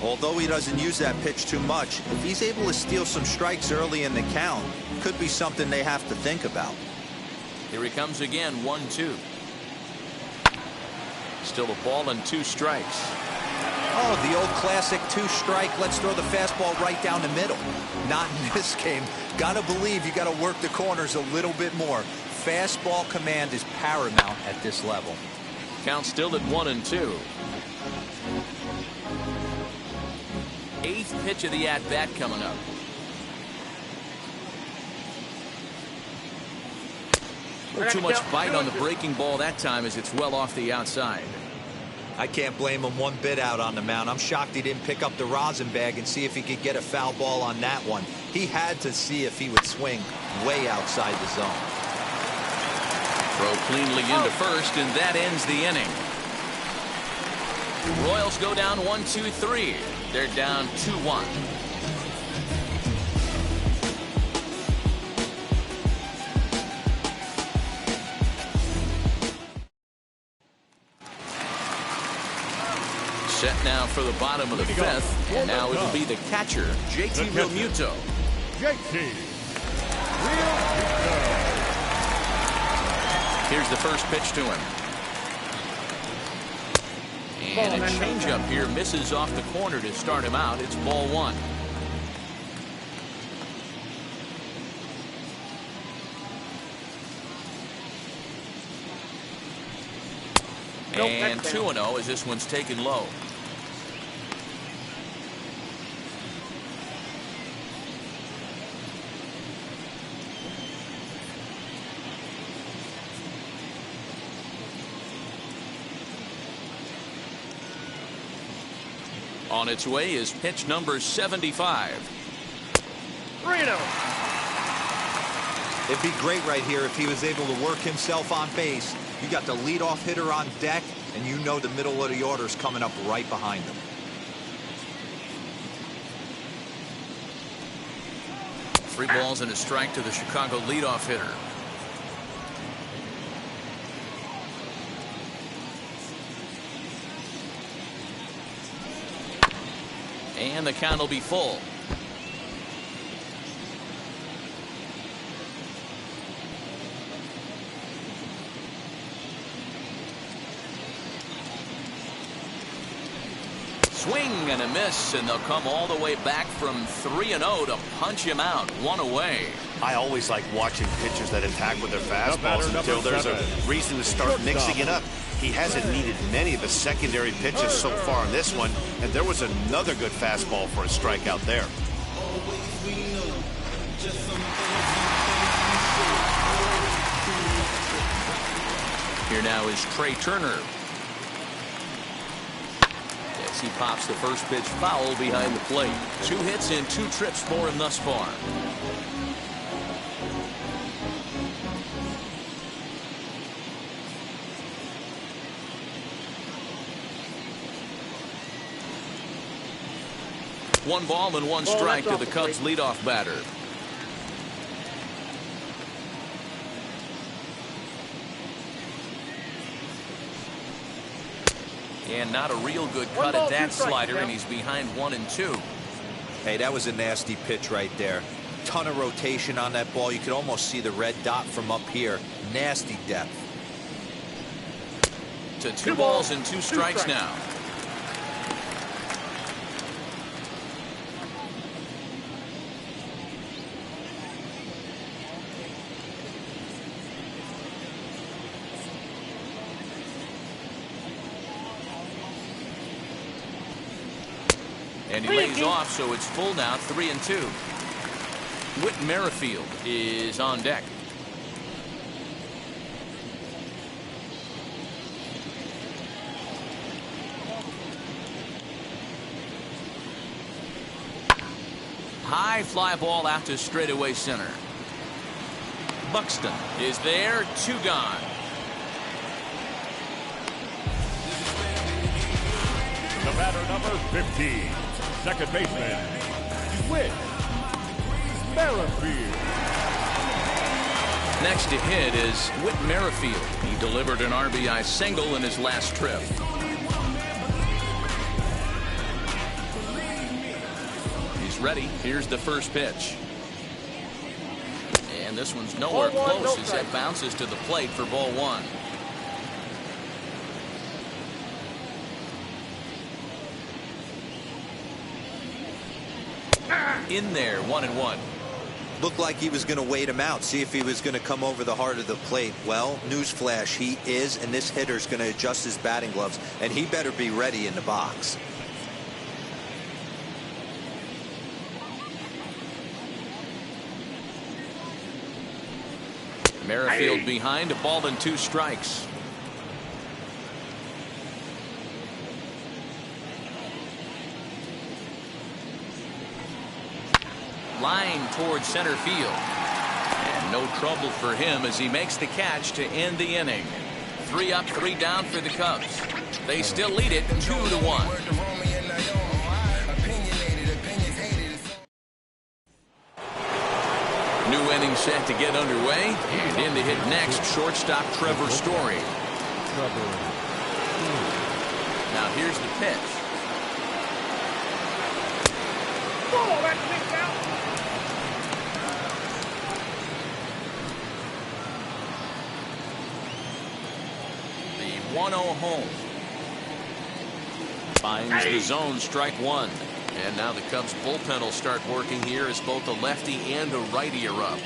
Although he doesn't use that pitch too much, if he's able to steal some strikes early in the count, could be something they have to think about. Here he comes again, 1-2. Still a ball and 2 strikes. Oh, the old classic 2-strike. Let's throw the fastball right down the middle. Not in this game. Gotta believe you gotta work the corners a little bit more. Fastball command is paramount at this level. Count still at 1-2. 8th pitch of the at-bat coming up. Too much bite on the breaking ball that time as it's well off the outside. I can't blame him one bit out on the mound. I'm shocked he didn't pick up the rosin bag and see if he could get a foul ball on that one. He had to see if he would swing way outside the zone. Throw cleanly into first, and that ends the inning. Royals go down 1-2-3. They're down 2-1. Set now for the bottom of the 5th, and now it'll be the catcher, JT Realmuto. JT Here's the first pitch to him. And a changeup here misses off the corner to start him out. It's ball 1. And 2-0 as this one's taken low. On its way is pitch number 75. 3-0. It'd be great right here if he was able to work himself on base. You got the leadoff hitter on deck, and you know the middle of the order is coming up right behind him. Three balls and a strike to the Chicago leadoff hitter. And the count will be full. Swing and a miss, and they'll come all the way back from 3-0 to punch him out. 1 away. I always like watching pitchers that attack with their fastballs until there's a reason to start mixing it up. He hasn't needed many of the secondary pitches so far in this one, and there was another good fastball for a strikeout there. Here now is Trey Turner. As he pops the first pitch foul behind the plate. 2 hits and 2 trips for him thus far. One ball and 1 strike to the Cubs leadoff batter. And not a real good cut at that slider, and he's behind 1-2. Hey, that was a nasty pitch right there. ton of rotation on that ball. You could almost see the red dot from up here. Nasty depth. To 2 balls and 2 strikes now. And he lays off, so it's full now, 3-2. Whit Merrifield is on deck. High fly ball out to straightaway center. Buxton is there, 2 gone. The batter, number 15, second baseman, Whit Merrifield. Next to hit is Whit Merrifield. He delivered an RBI single in his last trip. He's ready. Here's the first pitch. And this one's nowhere close as that bounces to the plate for ball 1. In there, 1-1. Looked like he was going to wait him out, see if he was going to come over the heart of the plate. Well, newsflash, he is, and this hitter's going to adjust his batting gloves, and he better be ready in the box. Merrifield behind, a ball and 2 strikes. Line towards center field. And no trouble for him as he makes the catch to end the inning. 3 up, 3 down for the Cubs. They still lead it 2-1. New inning set to get underway. And in to hit next, shortstop Trevor Story. Now here's the pitch. Oh, that's kicked out. The 1-0 home. Finds the zone, strike 1. And now the Cubs bullpen will start working here as both a lefty and a righty are up.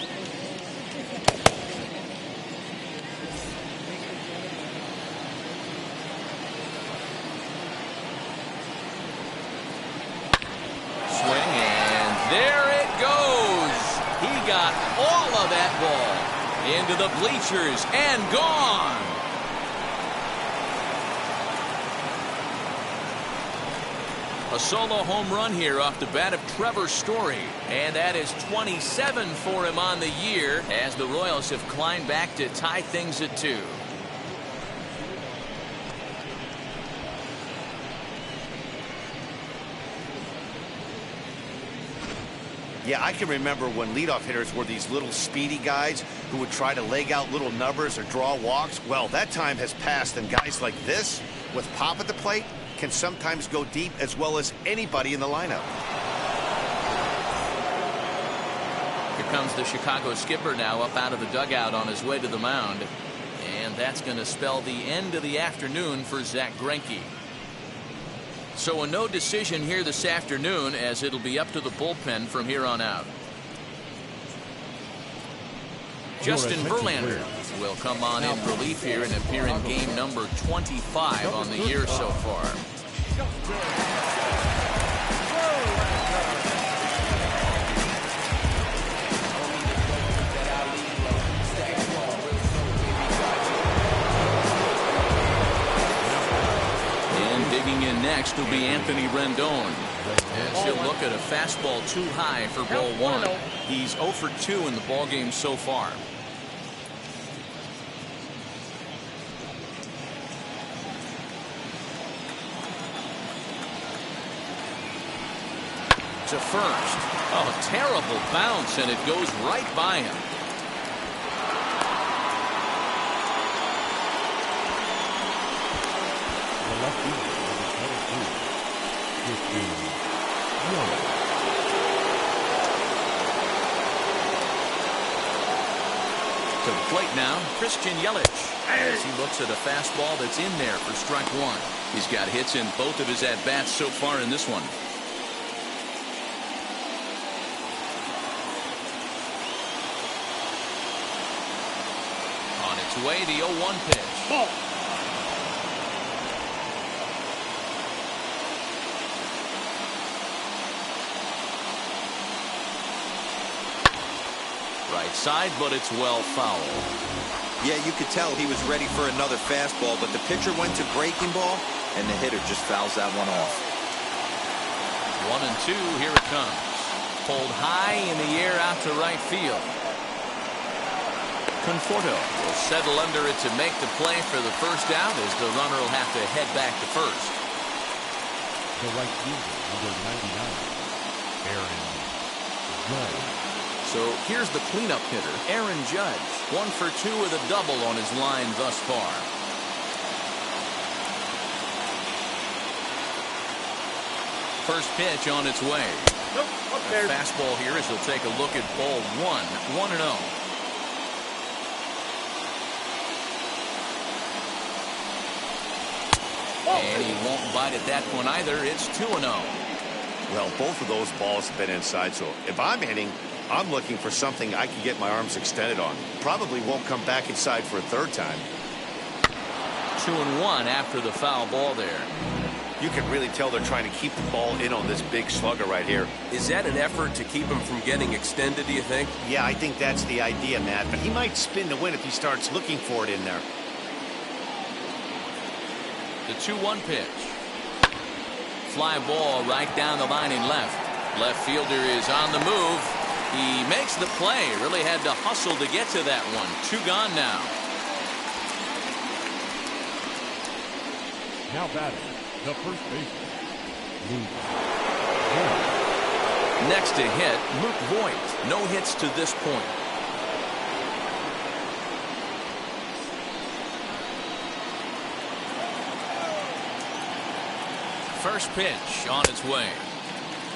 Swing, and there it goes. He got all of that ball into the bleachers and gone. A solo home run here off the bat of Trevor Story. And that is 27 for him on the year as the Royals have climbed back to tie things at 2. Yeah, I can remember when leadoff hitters were these little speedy guys who would try to leg out little numbers or draw walks. Well, that time has passed, and guys like this with pop at the plate can sometimes go deep as well as anybody in the lineup. Here comes the Chicago skipper now up out of the dugout on his way to the mound. And that's going to spell the end of the afternoon for Zack Greinke. So a no decision here this afternoon, as it'll be up to the bullpen from here on out. Justin Verlander will come on in relief here and appear in game number 25 on the year so far. And digging in next will be Anthony Rendon. As he'll look at a fastball too high for ball 1. He's 0 for 2 in the ballgame so far. To first. Oh, terrible bounce, and it goes right by him. The left fielder is 15. now, Christian Yelich, as he looks at a fastball that's in there for strike one. He's got hits in both of his at-bats so far in this one. On its way, the 0-1 pitch. Ball. Right side, but it's well foul. Yeah, you could tell he was ready for another fastball, but the pitcher went to breaking ball, and the hitter just fouls that one off. 1-2, here it comes. Pulled high in the air out to right field. Conforto will settle under it to make the play for the first out, as the runner will have to head back to first. The right fielder, number 99, Aaron Judge. So here's the cleanup hitter, Aaron Judge. 1 for 2 with a double on his line thus far. First pitch on its way. Nope, up there. A fastball here as he'll take a look at ball 1, 1-0. And he won't bite at that one either. It's 2-0. Well, both of those balls have been inside, so if I'm hitting, I'm looking for something I can get my arms extended on. Probably won't come back inside for a third time. 2-1 after the foul ball there. You can really tell they're trying to keep the ball in on this big slugger right here. Is that an effort to keep him from getting extended, do you think? Yeah, I think that's the idea, Matt, but he might spin to win if he starts looking for it in there. The 2-1 pitch. Fly ball right down the line in left. Left fielder is on the move. He makes the play. Really had to hustle to get to that one. 2 gone now. Now batting, the first baseman, Luke Voit. Next to hit, Luke Voit. No hits to this point. First pitch on its way.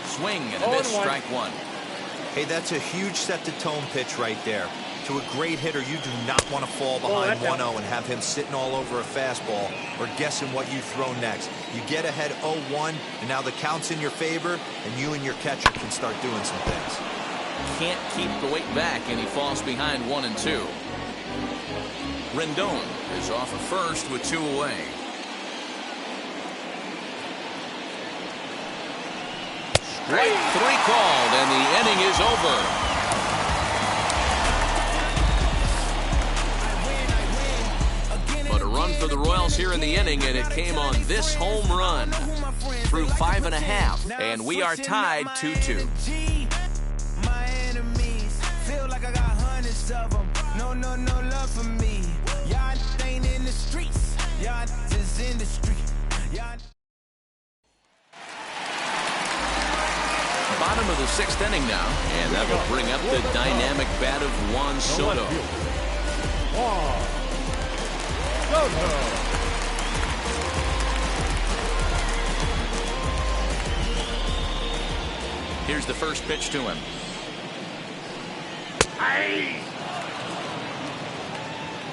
Swing and a miss, strike one. Hey, that's a huge set-the-tone pitch right there. To a great hitter, you do not want to fall behind 1-0 and have him sitting all over a fastball or guessing what you throw next. You get ahead 0-1, and now the count's in your favor, and you and your catcher can start doing some things. Can't keep the weight back, and he falls behind 1-2. Rendon is off at first with 2 away. Strike 3 called, and the inning is over. But a run for the Royals here in the inning, and it came on this home run. Through 5.5, and we are tied 2-2. My enemies feel like I got hundreds of them. No love for me. Y'all ain't in the streets. Y'all is in the street. Bottom of the 6th inning now, and that will bring up the dynamic bat of Juan Soto. Here's the first pitch to him.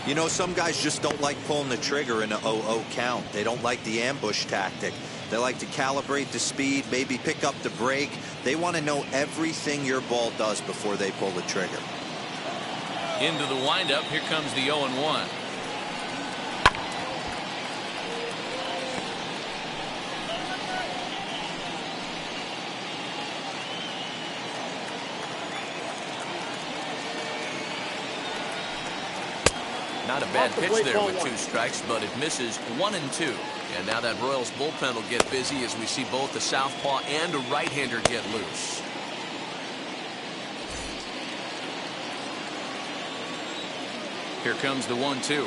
You know, some guys just don't like pulling the trigger in a 0-0 count. They don't like the ambush tactic. They like to calibrate the speed, maybe pick up the brake. They want to know everything your ball does before they pull the trigger. Into the windup, here comes the 0-1. Not a bad pitch there with 2 strikes, but it misses 1-2. And now that Royals bullpen will get busy as we see both the southpaw and a right-hander get loose. Here comes the 1-2.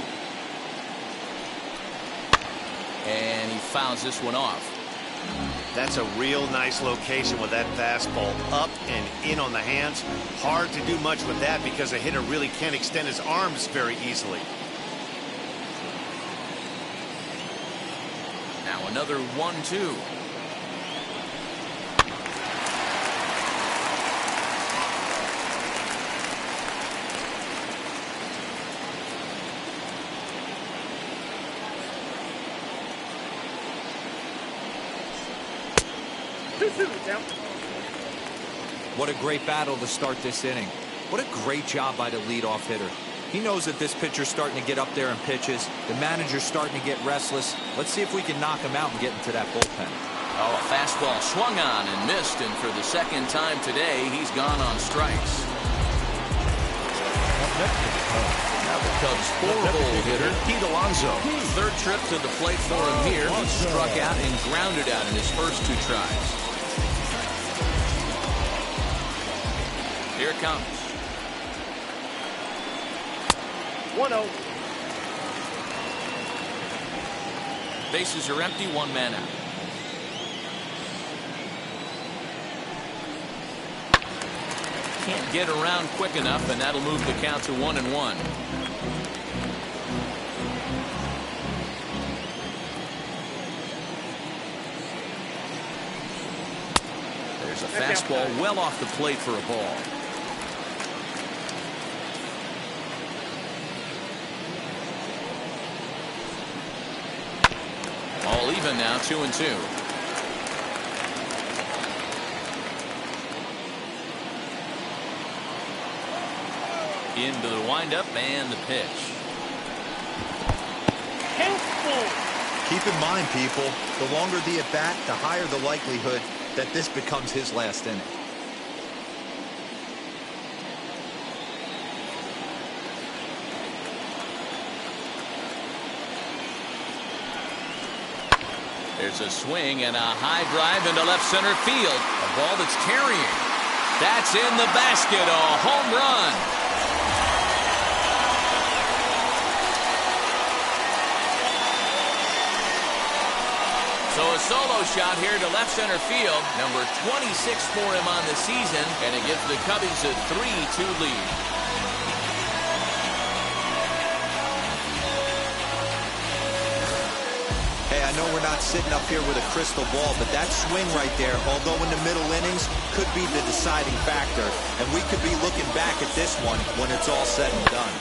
And he fouls this one off. That's a real nice location with that fastball up and in on the hands. Hard to do much with that because a hitter really can't extend his arms very easily. Now another 1-2. 2-2 count. What a great battle to start this inning. What a great job by the leadoff hitter. He knows that this pitcher's starting to get up there in pitches. The manager's starting to get restless. Let's see if we can knock him out and get into that bullpen. Oh, a fastball swung on and missed, and for the second time today, he's gone on strikes. Now the Cubs' four-hole hitter, Pete Alonso. Third trip to the plate for him here. He struck out and grounded out in his first two tries. Here it comes. 1-0. Bases are empty, one man out. Can't get around quick enough, and that'll move the count to 1-1. There's a fastball well off the plate for a ball. All even now, 2-2. Into the windup and the pitch. Keep in mind, people, the longer the at-bat, the higher the likelihood that this becomes his last inning. There's a swing and a high drive into left center field. A ball that's carrying. That's in the basket. A home run. So a solo shot here to left center field. Number 26 for him on the season. And it gives the Cubbies a 3-2 lead. Hey, I know we're not sitting up here with a crystal ball, but that swing right there, although in the middle innings, could be the deciding factor. And we could be looking back at this one when it's all said and done.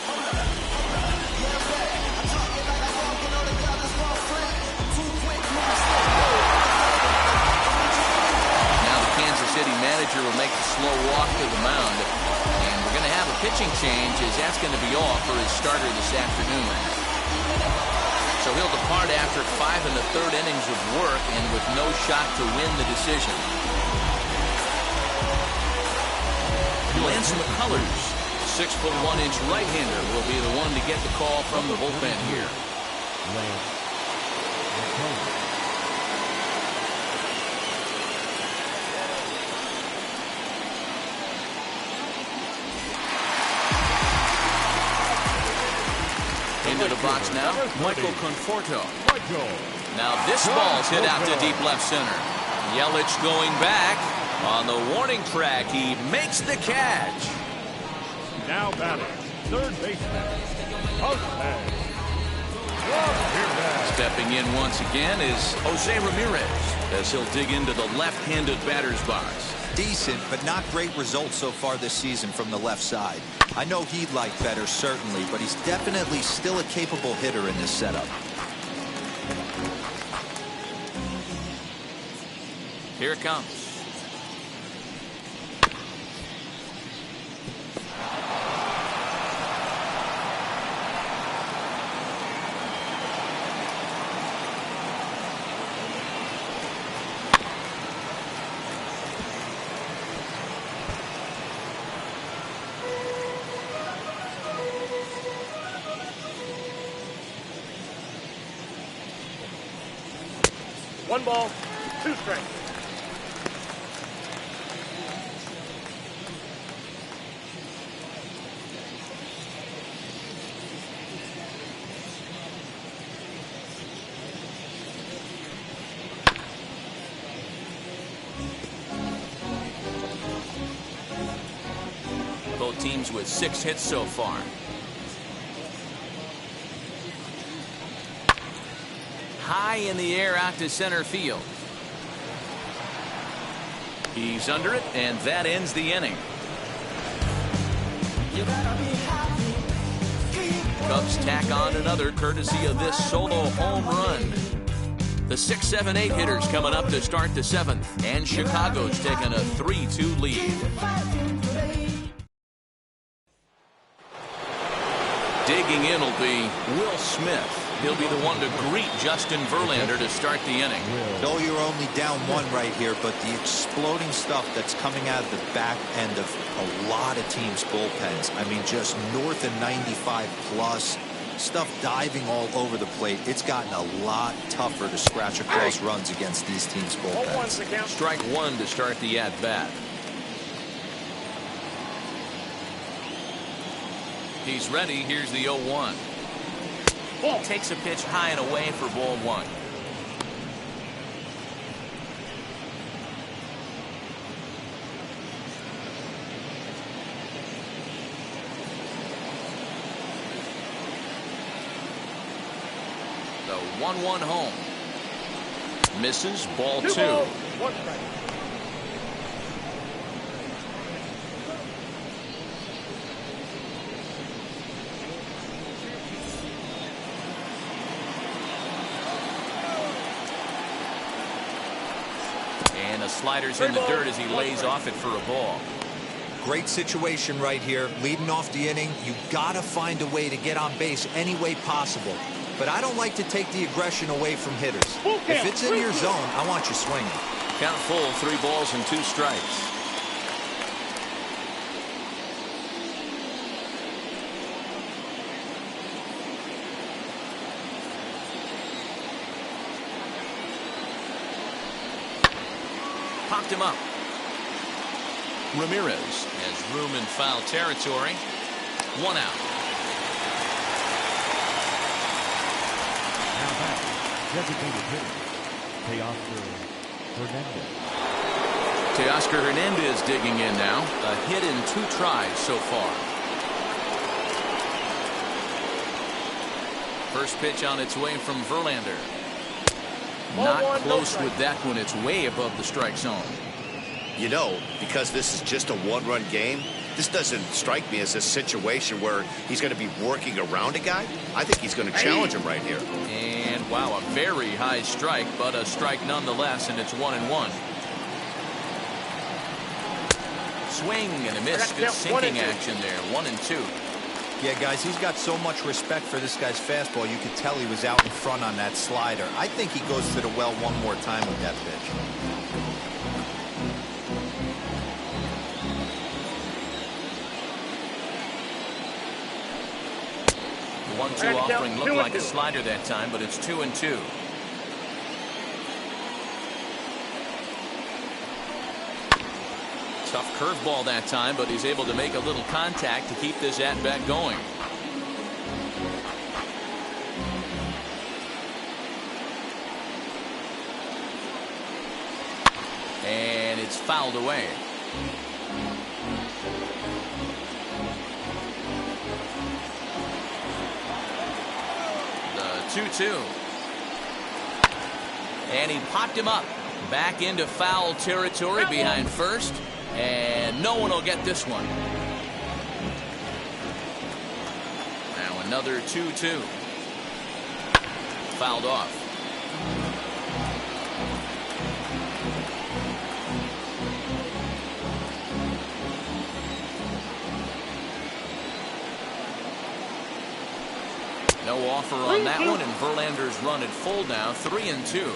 City manager will make the slow walk to the mound, and we're going to have a pitching change as that's going to be off for his starter this afternoon. So he'll depart after 5 1/3 innings of work and with no shot to win the decision. Lance McCullers, 6'1" right-hander, will be the one to get the call from the bullpen here. Lance McCullers. Into the box now, Michael Conforto. Now this ball's hit out to deep left center. Yelich going back. On the warning track, he makes the catch. Now batting, third baseman, Jose. Stepping in once again is Jose Ramirez as he'll dig into the left-handed batter's box. Decent, but not great results so far this season from the left side. I know he'd like better, certainly, but he's definitely still a capable hitter in this setup. Here it comes. One ball, two strikes. Both teams with 6 hits so far. High in the air out to center field. He's under it, and that ends the inning. Cubs tack on another courtesy of this solo home run. The 6, 7, 8 hitters coming up to start the 7th, and Chicago's taking a 3-2 lead. Digging in will be Will Smith. He'll be the one to greet Justin Verlander to start the inning. No, you're only down 1 right here, but the exploding stuff that's coming out of the back end of a lot of teams' bullpens. I mean, just north of 95 plus. Stuff diving all over the plate. It's gotten a lot tougher to scratch across runs against these teams' bullpens. Strike 1 to start the at-bat. He's ready. Here's the 0-1. Takes a pitch high and away for ball 1. The 1-1 home. Misses, ball 2. 1 strike. And the slider's in the dirt as he lays off it for a ball. Great situation right here. Leading off the inning, you got to find a way to get on base any way possible. But I don't like to take the aggression away from hitters. If it's in your zone, I want you swinging. Count full, 3 balls and 2 strikes. Popped him up. Ramirez has room in foul territory. 1 out. Now back, designated hitter, Teoscar Hernandez. Teoscar Hernandez digging in now. A hit in 2 tries so far. First pitch on its way from Verlander. Not close with that one. It's way above the strike zone. You know, because this is just a 1-run game, this doesn't strike me as a situation where he's going to be working around a guy. I think he's going to challenge him right here. And wow, a very high strike, but a strike nonetheless, and it's 1-1. Swing and a miss. Good sinking action there. 1-2. Yeah, guys, he's got so much respect for this guy's fastball. You could tell he was out in front on that slider. I think he goes to the well one more time with that pitch. 1-2 offering looked like a slider that time, but it's 2-2. Tough curveball that time, but he's able to make a little contact to keep this at-bat going. And it's fouled away. The 2-2. And he popped him up. Back into foul territory behind first. And no one will get this one. Now another 2-2. Fouled off. No offer on that one, and Verlander's run at full now, 3-2.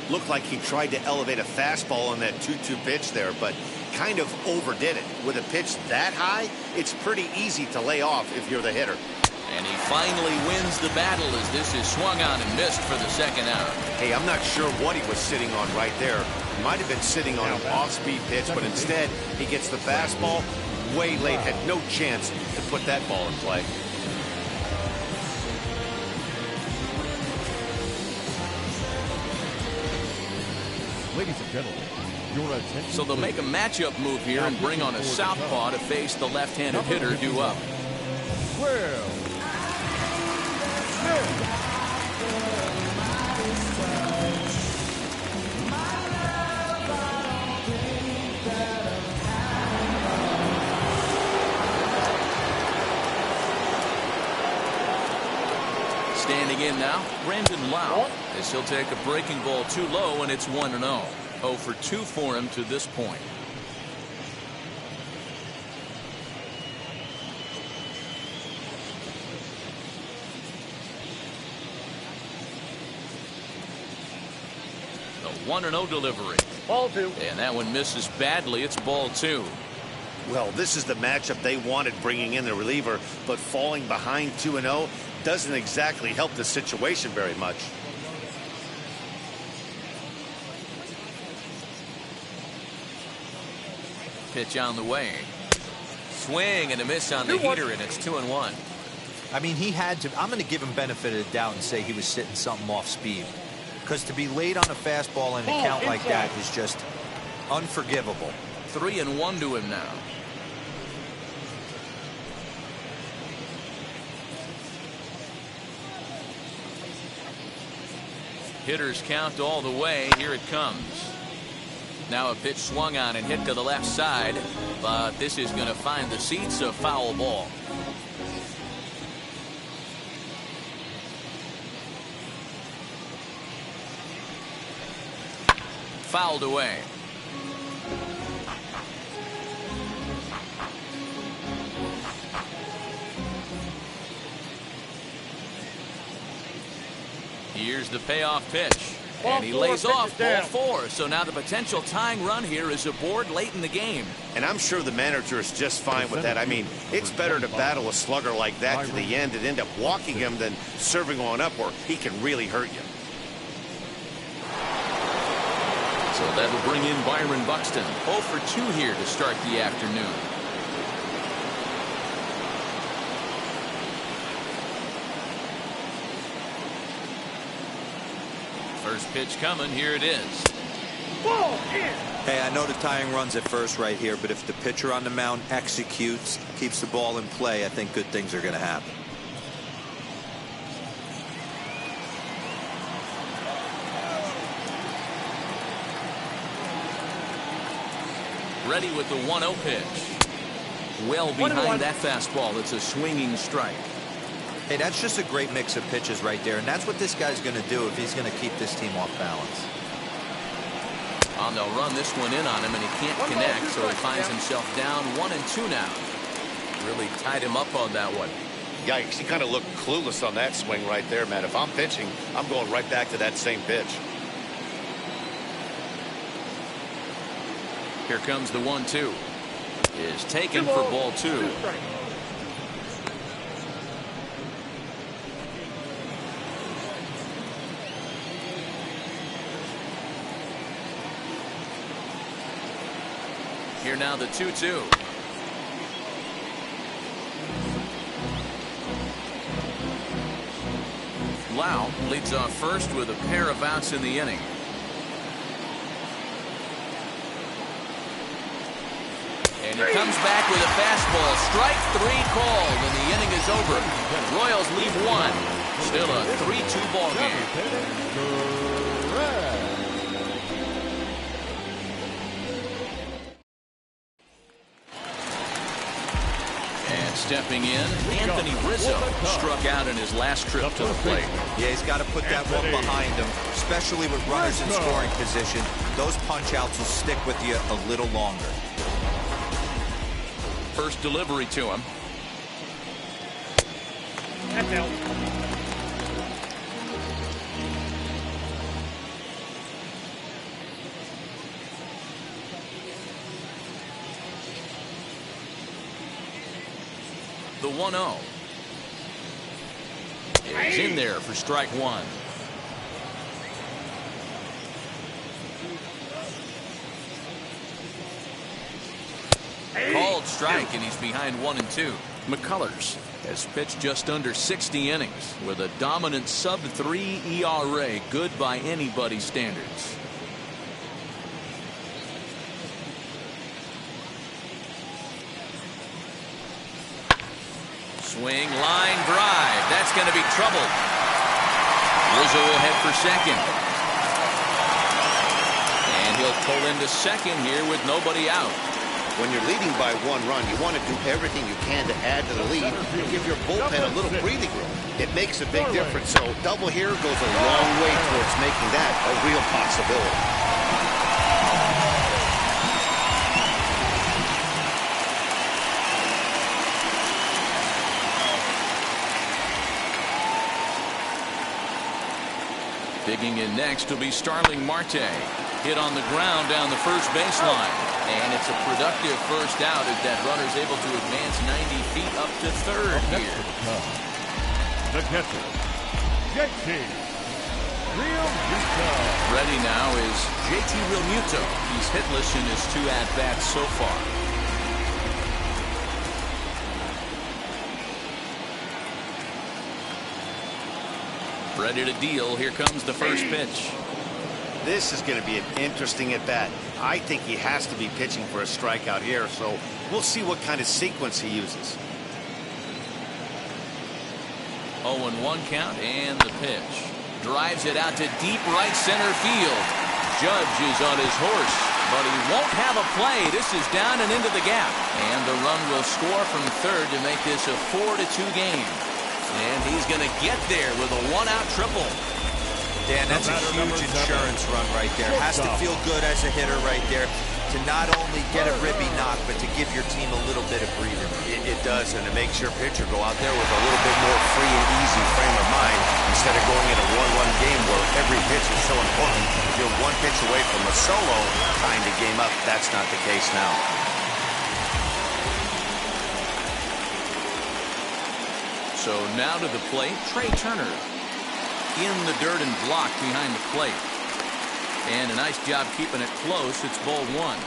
Looked like he tried to elevate a fastball on that 2-2 pitch there, but kind of overdid it. With a pitch that high, it's pretty easy to lay off if you're the hitter. And he finally wins the battle as this is swung on and missed for the second out. Hey, I'm not sure what he was sitting on right there. He might have been sitting on an off-speed pitch, but instead he gets the fastball way late. Had no chance to put that ball in play. Ladies and gentlemen, your attention. So they'll make a matchup move here and bring on a southpaw to face the left-handed hitter due up. Well, Standing in now, Brandon Lau, as he'll take a breaking ball too low, and it's 1-0. 0 for 2 for him to this point. The 1-0 delivery. Ball 2. And that one misses badly. It's ball 2. Well, this is the matchup they wanted, bringing in the reliever, but falling behind 2-0 doesn't exactly help the situation very much. Pitch on the way. Swing and a miss on the heater, and it's 2-1. I mean, he had to. I'm going to give him benefit of the doubt and say he was sitting something off speed, because to be late on a fastball in a count like that is just unforgivable. 3-1 to him now. Hitters count all the way. Here it comes. Now a pitch swung on and hit to the left side, but this is going to find the seats, a foul ball. Fouled away. Here's the payoff pitch. And he lays off ball 4. So now the potential tying run here is aboard late in the game. And I'm sure the manager is just fine with that. I mean, it's better to battle a slugger like that to the end and end up walking him than serving on up where he can really hurt you. So that'll bring in Byron Buxton. 0 for 2 here to start the afternoon. First pitch coming. Here it is. Ball in. Hey, I know the tying run's at first right here, but if the pitcher on the mound executes, keeps the ball in play, I think good things are going to happen. Ready with the 1-0 pitch. Well behind that fastball. It's a swinging strike. Hey, that's just a great mix of pitches right there, and that's what this guy's going to do if he's going to keep this team off balance. And they'll run this one in on him, and he can't connect, so he finds himself down 1-2 now. Really tied him up on that one. Yikes, he kind of looked clueless on that swing right there, man. If I'm pitching, I'm going right back to that same pitch. Here comes the 1-2. Is taken for ball 2. Here now the 2-2. Lau leads off first with a pair of outs in the inning. And he comes back with a fastball. Strike 3 called, and the inning is over. Royals leave 1. Still a 3-2 ball game. And stepping in, Anthony Rizzo struck out in his last trip to the plate. Yeah, he's got to put that one behind him, especially with runners in scoring position. Those punch-outs will stick with you a little longer. First delivery to him. That's out. The 1-0 is in there for strike 1. Called strike, and he's behind 1-2. McCullers has pitched just under 60 innings with a dominant sub-3 ERA, good by anybody's standards. Swing, line drive. That's going to be trouble. Rizzo will head for second. And he'll pull into second here with nobody out. When you're leading by 1 run, you want to do everything you can to add to the lead and give your bullpen a little breathing room. It makes a big difference. So double here goes a long way towards making that a real possibility. Digging in next will be Starling Marte. Hit on the ground down the first baseline. And it's a productive first out as that runner's able to advance 90 feet up to third here. The catcher, JT Realmuto. Ready now is JT Realmuto. He's hitless in his 2 at-bats so far. Ready to deal. Here comes the first pitch. This is going to be an interesting at-bat. I think he has to be pitching for a strikeout here, so we'll see what kind of sequence he uses. 0-1 count and the pitch. Drives it out to deep right center field. Judge is on his horse, but he won't have a play. This is down and into the gap. And the run will score from third to make this a 4-2 game. And he's going to get there with a 1-out triple. Dan, that's a huge insurance run right there. Has to feel good as a hitter right there to not only get a ribby knock, but to give your team a little bit of breathing. It does, and it makes your pitcher go out there with a little bit more free and easy frame of mind instead of going in a 1-1 game where every pitch is so important. If you're 1 pitch away from a solo, tying the game up, that's not the case now. So now to the plate, Trey Turner. In the dirt and blocked behind the plate. And a nice job keeping it close. It's ball 1.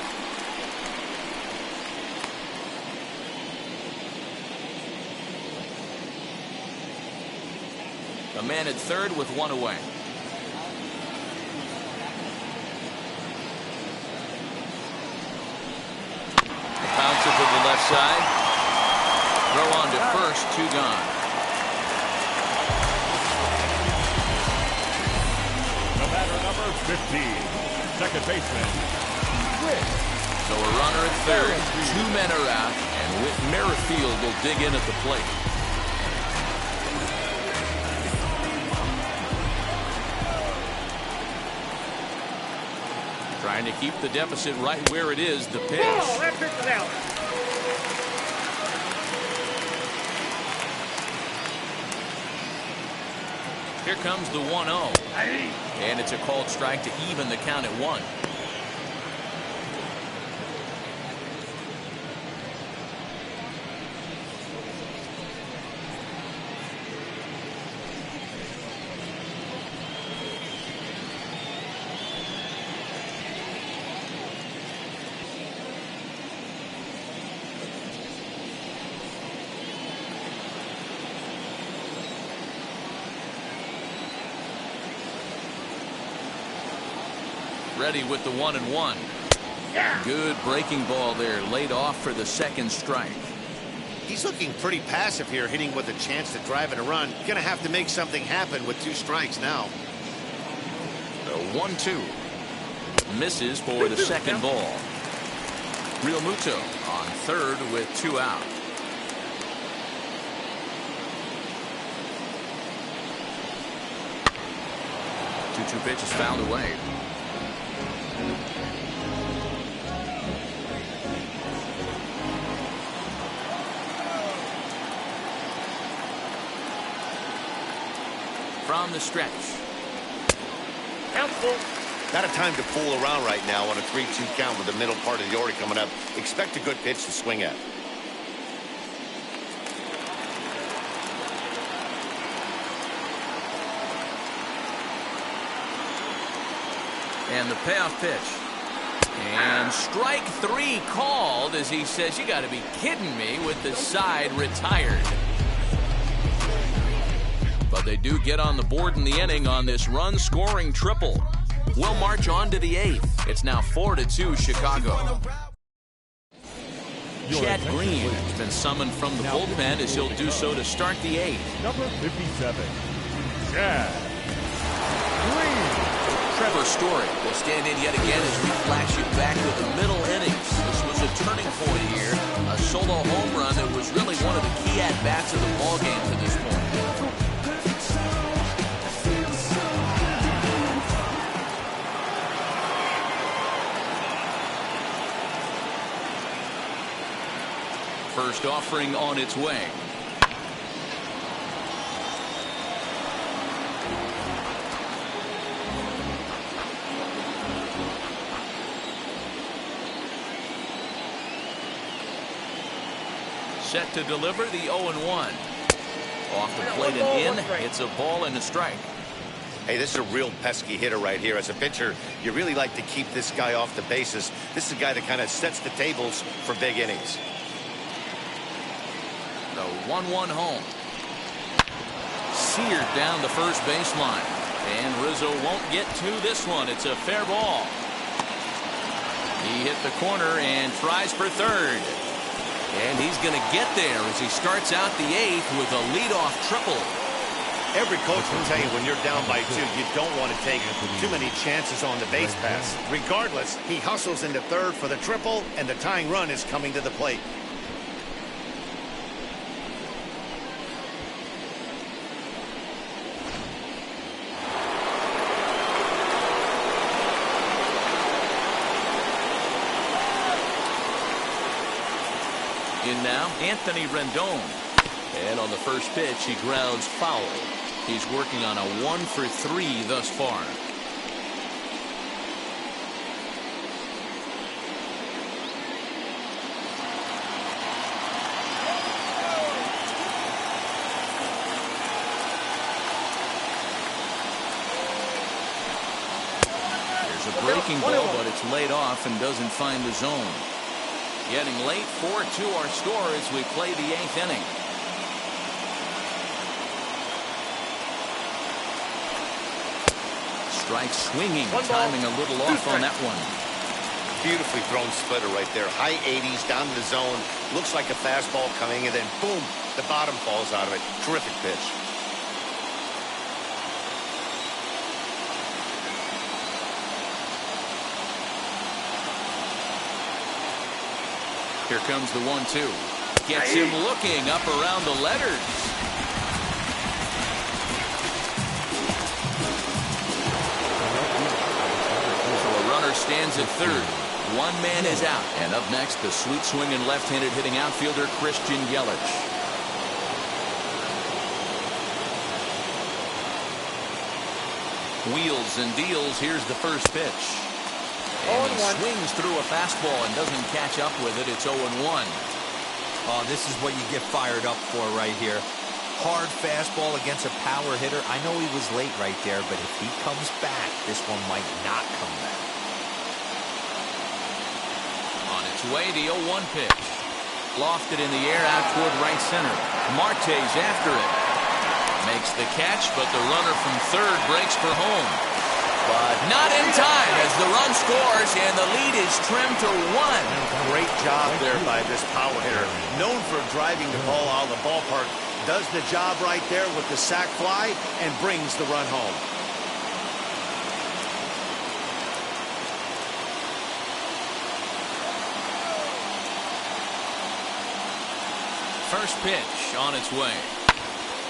A man at third with 1 away. A bouncer to the left side. Throw on to first, 2 gone. Number 15, second baseman, Whit. So a runner at third, 2 men are out, and Whit Merrifield will dig in at the plate. Trying to keep the deficit right where it is, the pitch. Oh, that pitch is out. Here comes the 1-0. And it's a called strike to even the count at 1. Ready with the 1-1. Good breaking ball there, laid off for the second strike. He's looking pretty passive here, hitting with a chance to drive in a run. Gonna have to make something happen with 2 strikes now. The 1-2 misses for the second ball. Realmuto on third with 2 out. Two pitches fouled away. From the stretch. Helpful. Not a time to fool around right now on a 3-2 count with the middle part of the order coming up. Expect a good pitch to swing at. And the payoff pitch. And strike 3 called as he says, you got to be kidding me, with the side retired. But they do get on the board in the inning on this run-scoring triple. We'll march on to the 8th. It's now 4-2 Chicago. Chad Green has been summoned from the bullpen as he'll do so to start the 8th. Number 57, Chad Green. Trevor Story will stand in yet again as we flash you back to the middle innings. This was a turning point here. A solo home run that was really one of the key at-bats of the ballgame to this point. First offering on its way. Set to deliver the 0-1. Off the plate and in. It's a ball and a strike. Hey, this is a real pesky hitter right here. As a pitcher, you really like to keep this guy off the bases. This is a guy that kind of sets the tables for big innings. The 1-1 home. Seared down the first baseline. And Rizzo won't get to this one. It's a fair ball. He hit the corner and tries for third. And he's going to get there as he starts out the 8th with a leadoff triple. Every coach will tell you when you're down by 2, you don't want to take too many chances on the base pass. Regardless, he hustles into third for the triple, and the tying run is coming to the plate. In now, Anthony Rendon. And on the first pitch, he grounds foul. He's working on a 1-for-3 thus far. There's a breaking ball, but it's laid off and doesn't find the zone. Getting late, 4-2 our score as we play the 8th inning. Strike swinging, timing a little off on that one. Beautifully thrown splitter right there. High 80s down to the zone. Looks like a fastball coming, and then boom, the bottom falls out of it. Terrific pitch. Here comes the 1-2. Gets him looking up around the letters. So a runner stands at third. One man is out. And up next, the sweet swinging left-handed hitting outfielder Christian Yelich. Wheels and deals. Here's the first pitch. And he swings through a fastball and doesn't catch up with it. It's 0-1. Oh, this is what you get fired up for right here. Hard fastball against a power hitter. I know he was late right there, but if he comes back, this one might not come back. On its way, the 0-1 pitch. Lofted in the air out toward right center. Marte's after it. Makes the catch, but the runner from third breaks for home. But not in time as the run scores and the lead is trimmed to 1. Great job there by this power hitter. Known for driving the ball out of the ballpark. Does the job right there with the sac fly and brings the run home. First pitch on its way.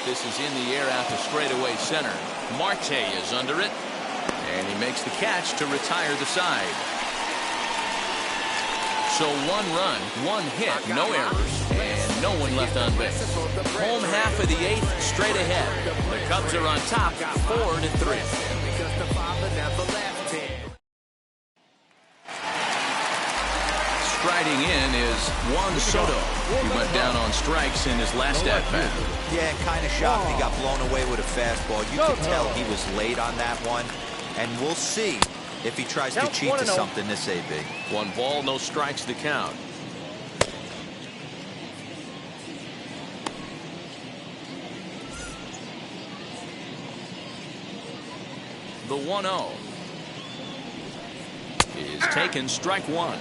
This is in the air out to straightaway center. Marte is under it. And he makes the catch to retire the side. So 1 run, 1 hit, no errors, and no one left on base. Home half of the 8th, straight ahead. The Cubs are on top, 4-3. Striding in is Juan Soto. He went down on strikes in his last at-bat. Yeah, kind of shocked he got blown away with a fastball. You could tell he was late on that one. And we'll see if he tries to cheat to something this AB. 1 ball, no strikes to count. The 1-0 is taken, strike 1.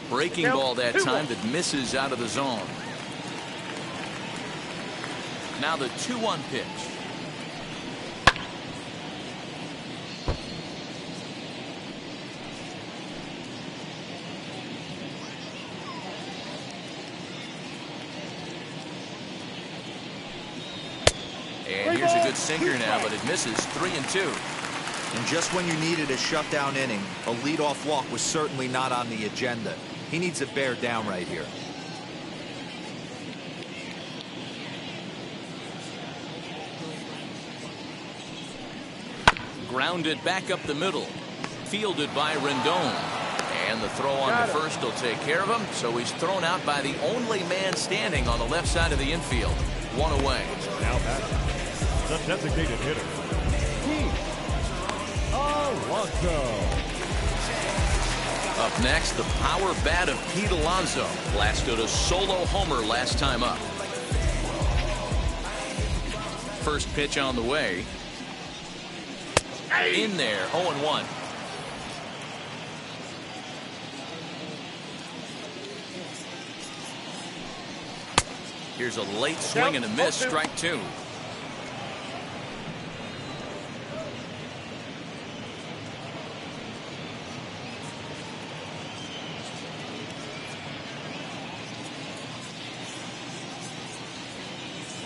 Breaking ball that time that misses out of the zone. Now the 2-1 pitch. good sinker now, but it misses. 3-2. And just when you needed a shutdown inning, a leadoff walk was certainly not on the agenda. He needs to bear down right here. Grounded back up the middle. Fielded by Rendon. And the throw on the first will take care of him. So he's thrown out by the only man standing on the left side of the infield. 1 away. Now back, the designated hitter, Pete Alonso. Up next, the power bat of Pete Alonso. Blasted a solo homer last time up. First pitch on the way. In there, 0-1. Here's a late swing and a miss, strike 2.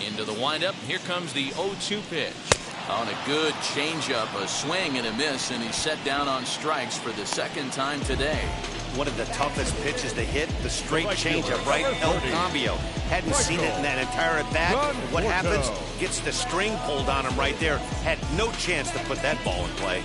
Into the windup. Here comes the 0-2 pitch. On a good changeup, a swing and a miss, and he's set down on strikes for the second time today. One of the toughest pitches to hit, the straight changeup, right? El Cambio. Hadn't seen it in that entire at bat. What happens? Gets the string pulled on him right there. Had no chance to put that ball in play.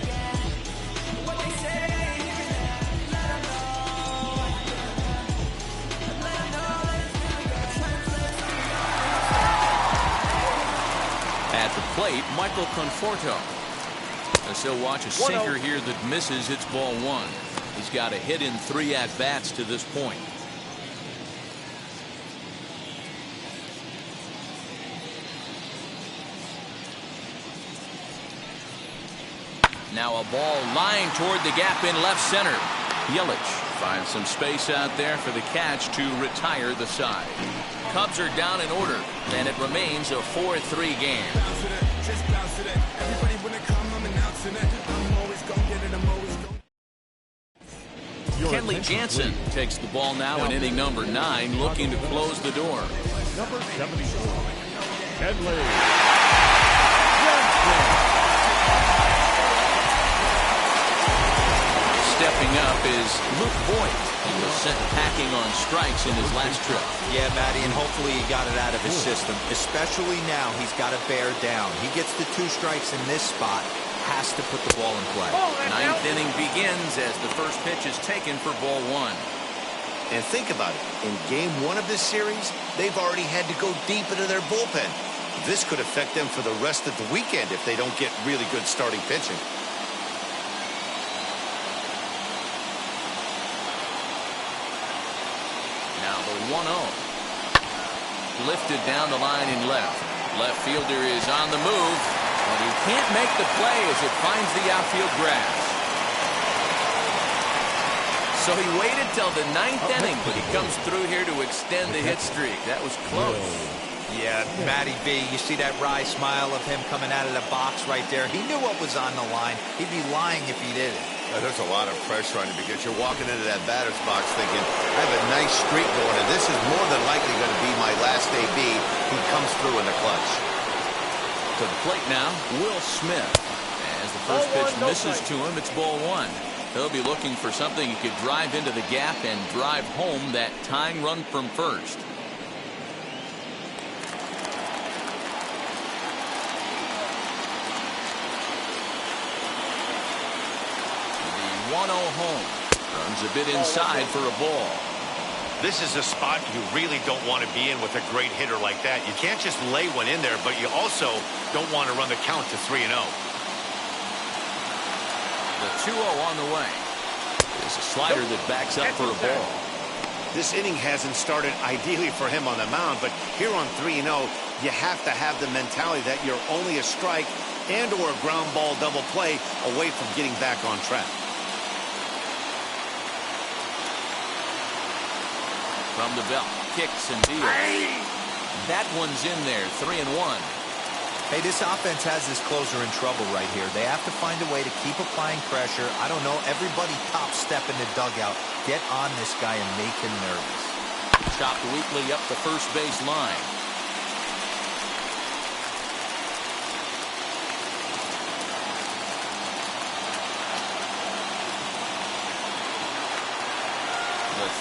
At the plate, Michael Conforto. As he'll watch a sinker here that misses. It's ball 1. He's got a hit in 3 at-bats to this point. Now a ball lined toward the gap in left center. Yelich finds some space out there for the catch to retire the side. Cubs are down in order, and it remains a 4-3 game. Kenley Jansen takes the ball now in inning number 9, looking to close the door. Number 74, Kenley Jansen. Stepping up is Luke Voigt. He was sent packing on strikes in his last trip. Yeah, Matty, and hopefully he got it out of his system. Especially now, he's got to bear down. He gets the 2 strikes in this spot, has to put the ball in play. 9th inning begins as the first pitch is taken for ball 1. And think about it. In game 1 of this series, they've already had to go deep into their bullpen. This could affect them for the rest of the weekend if they don't get really good starting pitching. Now the 1-0. Lifted down the line in left. Left fielder is on the move, but he can't make the play as it finds the outfield grass. So he waited till the 9th inning, but he comes through here to extend the hit streak. That was close. Yeah, Matty B, you see that wry smile of him coming out of the box right there. He knew what was on the line. He'd be lying if he didn't. There's a lot of pressure on you because you're walking into that batter's box thinking, I have a nice streak going, and this is more than likely going to be my last AB. He comes through in the clutch. To the plate now, Will Smith. As the first pitch misses to him, it's ball 1. He'll be looking for something he could drive into the gap and drive home that tying run from first. The 1-0 home. Runs a bit inside for a ball. This is a spot you really don't want to be in with a great hitter like that. You can't just lay one in there, but you also don't want to run the count to 3-0. The 2-0 on the way. It's a slider that backs up for a ball. This inning hasn't started ideally for him on the mound, but here on 3-0, you have to have the mentality that you're only a strike and or a ground ball double play away from getting back on track. From the belt, kicks and deals. That one's in there, 3-1. Hey, this offense has this closer in trouble right here. They have to find a way to keep applying pressure. I don't know, everybody top step in the dugout. Get on this guy and make him nervous. Chopped weakly up the first base line.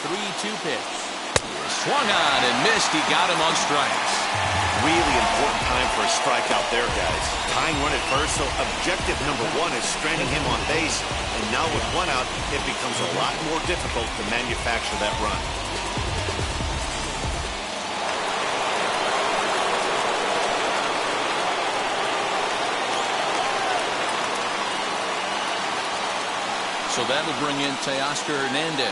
3-2 pitch. Swung on and missed. He got him on strikes. Really important time for a strikeout there, guys. Tying run at first, so objective number one is stranding him on base. And now with one out, it becomes a lot more difficult to manufacture that run. So that'll bring in Teoscar Hernandez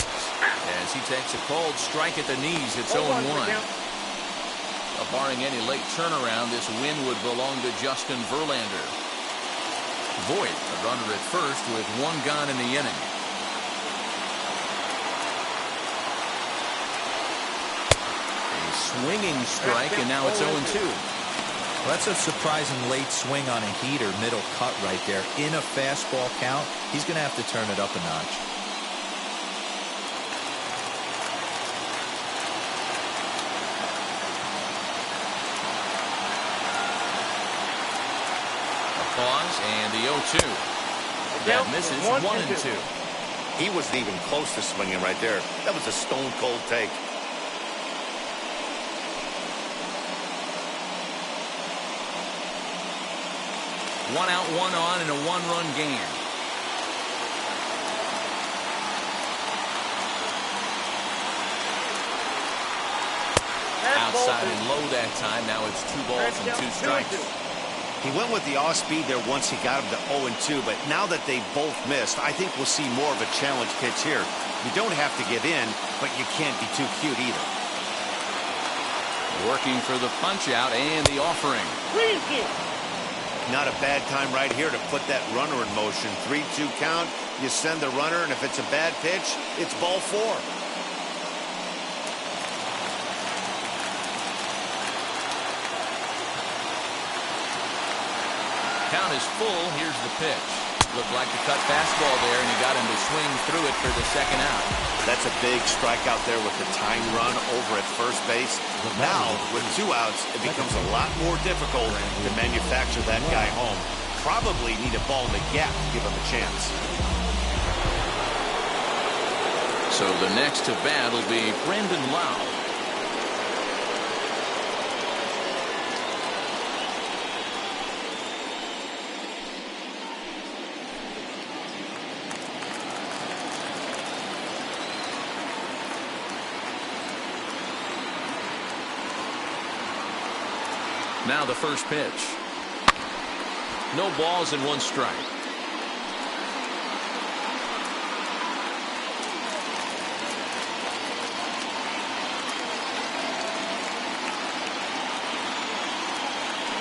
as he takes a cold strike at the knees. It's 0-1. Barring any late turnaround, this win would belong to Justin Verlander. Voit, a runner at first with one gone in the inning. A swinging strike, and now it's 0-2. Well, that's a surprising late swing on a heater, middle cut right there. In a fastball count, he's going to have to turn it up a notch. A pause, and the 0-2. That misses 1-2. He wasn't even close to swinging right there. That was a stone-cold take. One out, one on, and a one-run game. Outside and low that time. Now it's 2 balls and 2 strikes. He went with the off-speed there once he got him to 0-2, but now that they both missed, I think we'll see more of a challenge pitch here. You don't have to give in, but you can't be too cute either. Working for the punch-out and the offering. Not a bad time right here to put that runner in motion. 3-2 count, you send the runner, and if it's a bad pitch, it's ball 4. Count is full. Here's the pitch. Looked like a cut fastball there, and he got him to swing through it for the second out. That's a big strikeout there with the tying run over at first base. Now, with 2 outs, it becomes a lot more difficult to manufacture that guy home. Probably need a ball in the gap to give him a chance. So the next to bat will be Brandon Lowe. Now the first pitch. No balls and 1 strike.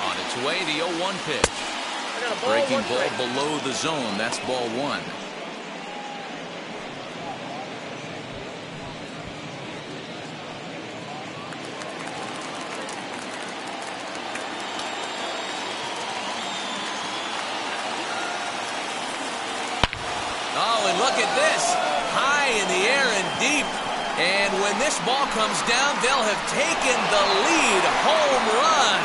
On its way, the 0-1 pitch. Breaking ball below the zone. That's ball 1. Look at this, high in the air and deep, and when this ball comes down, they'll have taken the lead. Home run.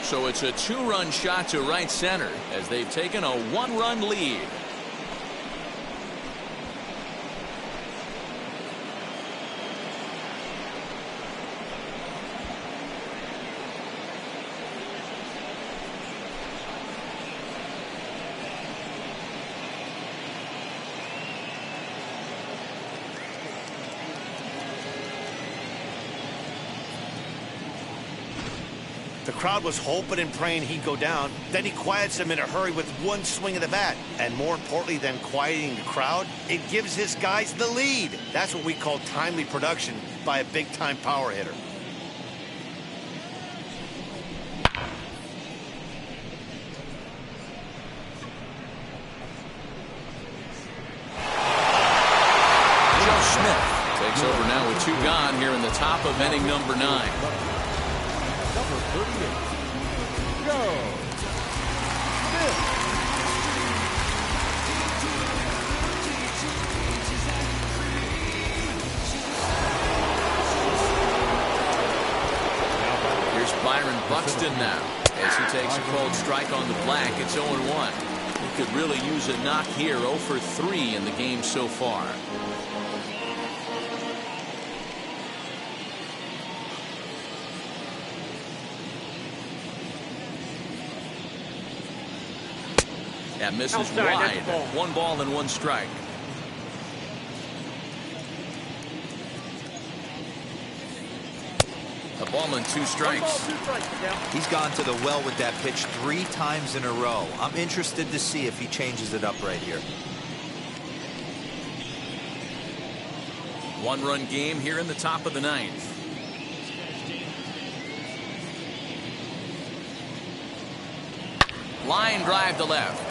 So it's a 2-run shot to right center as they've taken a 1-run lead. The crowd was hoping and praying he'd go down. Then he quiets them in a hurry with 1 swing of the bat. And more importantly than quieting the crowd, it gives his guys the lead. That's what we call timely production by a big-time power hitter. Joe Smith takes over now with 2 gone here in the top of inning number 9. Number 38, Joe Smith. Here's Byron Buxton now As he takes a called strike on the black, it's 0-1. He could really use a knock here. 0 for 3 in the game so far. That misses Outside, wide. that's a ball. 1 ball and 1 strike. A ball and 2 strikes. 1 ball, 2 strikes, Miguel. He's gone to the well with that pitch 3 times in a row. I'm interested to see if he changes it up right here. 1-run game here in the top of the 9th. Line drive to left.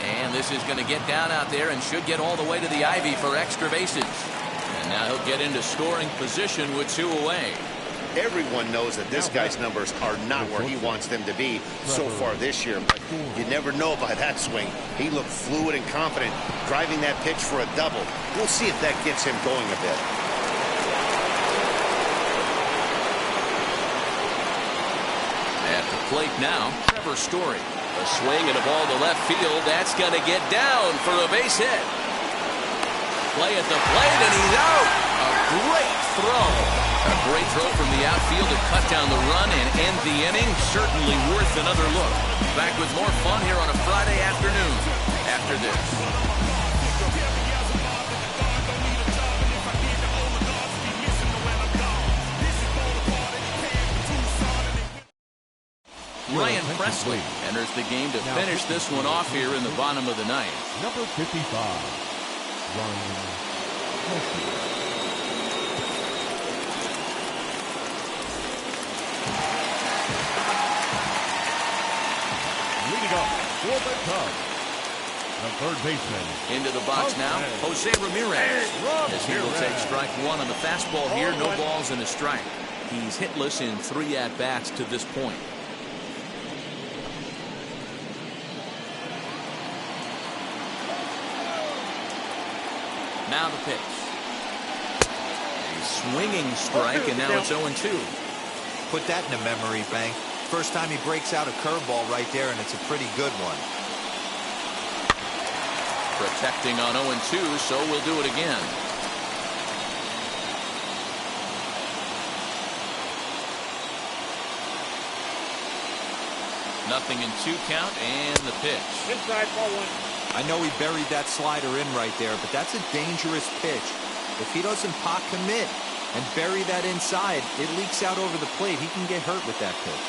And this is going to get down out there and should get all the way to the ivy for extra bases. And now he'll get into scoring position with 2 away. Everyone knows that this guy's numbers are not where he wants them to be so far this year, but you never know by that swing. He looked fluid and confident, driving that pitch for a double. We'll see if that gets him going a bit. At the plate now, Trevor Story. A swing and a ball to left field. That's going to get down for a base hit. Play at the plate, and he's out. A great throw. A great throw from the outfield to cut down the run and end the inning. Certainly worth another look. Back with more fun here on a Friday afternoon after this. Ryan Presley enters the game to finish this one off here in the bottom of the 9th. Number 55, Ryan Presley. Leading up for the Cubs, the third baseman. Into the box now, Jose Ramirez. As he will take strike 1 on the fastball here. No balls and a strike. He's hitless in 3 at-bats to this point. Now the pitch. A swinging strike, and now it's 0-2. Put that in a memory bank. First time he breaks out a curveball right there, and it's a pretty good one. Protecting on 0-2, so we'll do it again. Nothing in 2 count, and the pitch. Inside, ball 1. I know he buried that slider in right there, but that's a dangerous pitch. If he doesn't pot commit and bury that inside, it leaks out over the plate. He can get hurt with that pitch.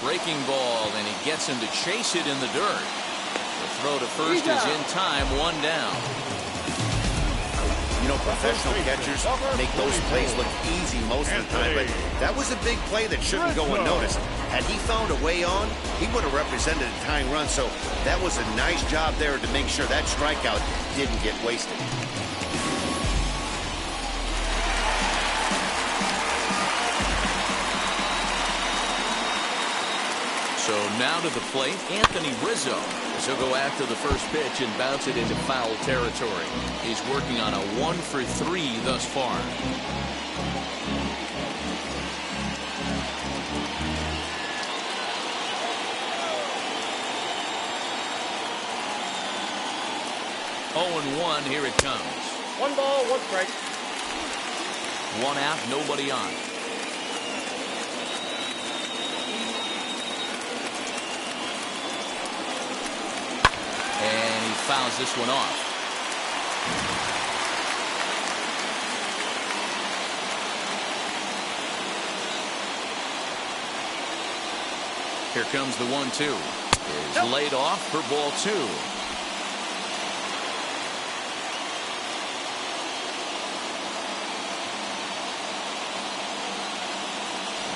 Breaking ball, and he gets him to chase it in the dirt. The throw to first is in time, 1 down. You know, professional catchers make those plays look easy most of the time, but that was a big play that shouldn't go unnoticed. Had he found a way on, he would have represented a tying run, so that was a nice job there to make sure that strikeout didn't get wasted. So now to the plate, Anthony Rizzo. As he'll go after the first pitch and bounce it into foul territory. He's working on a 1 for 3 thus far. Oh, and 1, here it comes. 1 ball, 1 strike. 1 out, nobody on. And he fouls this one off. Here comes the 1-2. Is laid off for ball 2.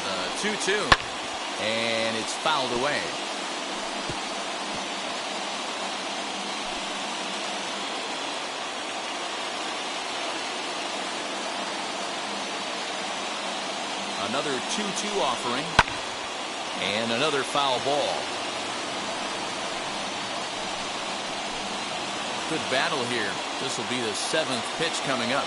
The 2-2. And it's fouled away. Another 2-2 offering. And another foul ball. Good battle here. This will be the 7th pitch coming up.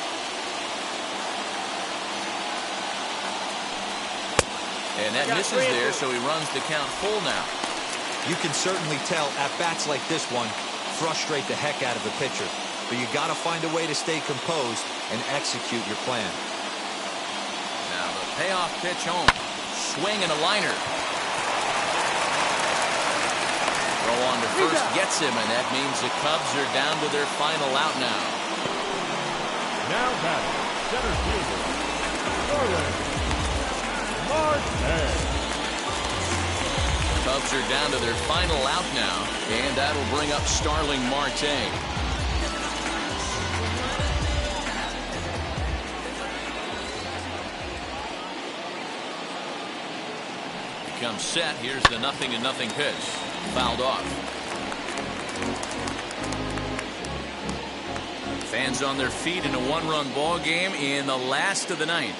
And that misses there, so he runs the count full now. You can certainly tell at-bats like this one frustrate the heck out of a pitcher. But you got to find a way to stay composed and execute your plan. Now the payoff pitch home. Swing and a liner. Throw on to first gets him, and that means the Cubs are down to their final out now. Now batting, center fielder, Starling Marte. Cubs are down to their final out now, and that'll bring up Starling Marte. Comes set. Here's the 0-0 pitch. Fouled off. Fans on their feet in a one-run ball game in the last of the 9th.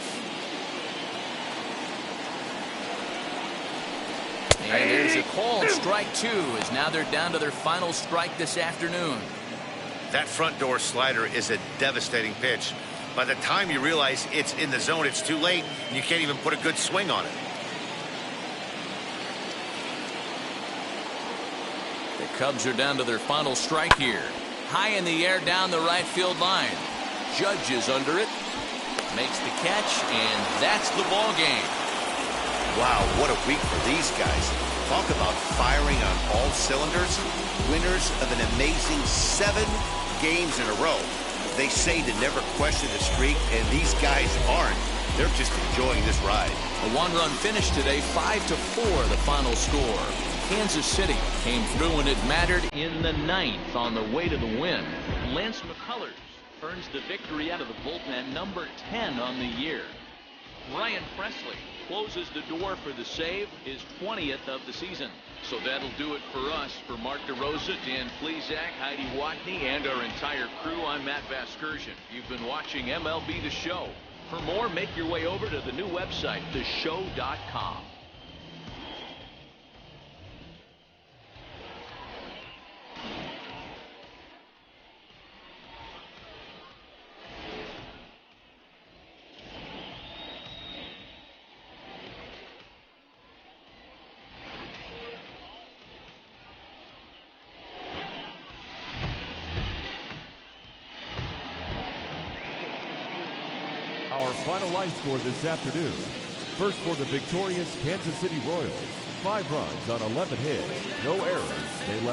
And there's a call. Strike 2 as now they're down to their final strike this afternoon. That front door slider is a devastating pitch. By the time you realize it's in the zone, it's too late, and you can't even put a good swing on it. The Cubs are down to their final strike here. High in the air down the right field line. Judge is under it. Makes the catch, and that's the ball game. Wow, what a week for these guys. Talk about firing on all cylinders. Winners of an amazing 7 games in a row. They say to never question the streak, and these guys aren't. They're just enjoying this ride. A one-run finish today, 5-4 the final score. Kansas City came through when it mattered in the 9th on the way to the win. Lance McCullers earns the victory out of the bullpen, number 10 on the year. Ryan Presley closes the door for the save, his 20th of the season. So that'll do it for us. For Mark DeRosa, Dan Plesac, Heidi Watney, and our entire crew, I'm Matt Vasgersian. You've been watching MLB The Show. For more, make your way over to the new website, theshow.com. Our final line score this afternoon. First for the victorious Kansas City Royals. 5 runs on 11 hits. No errors. They left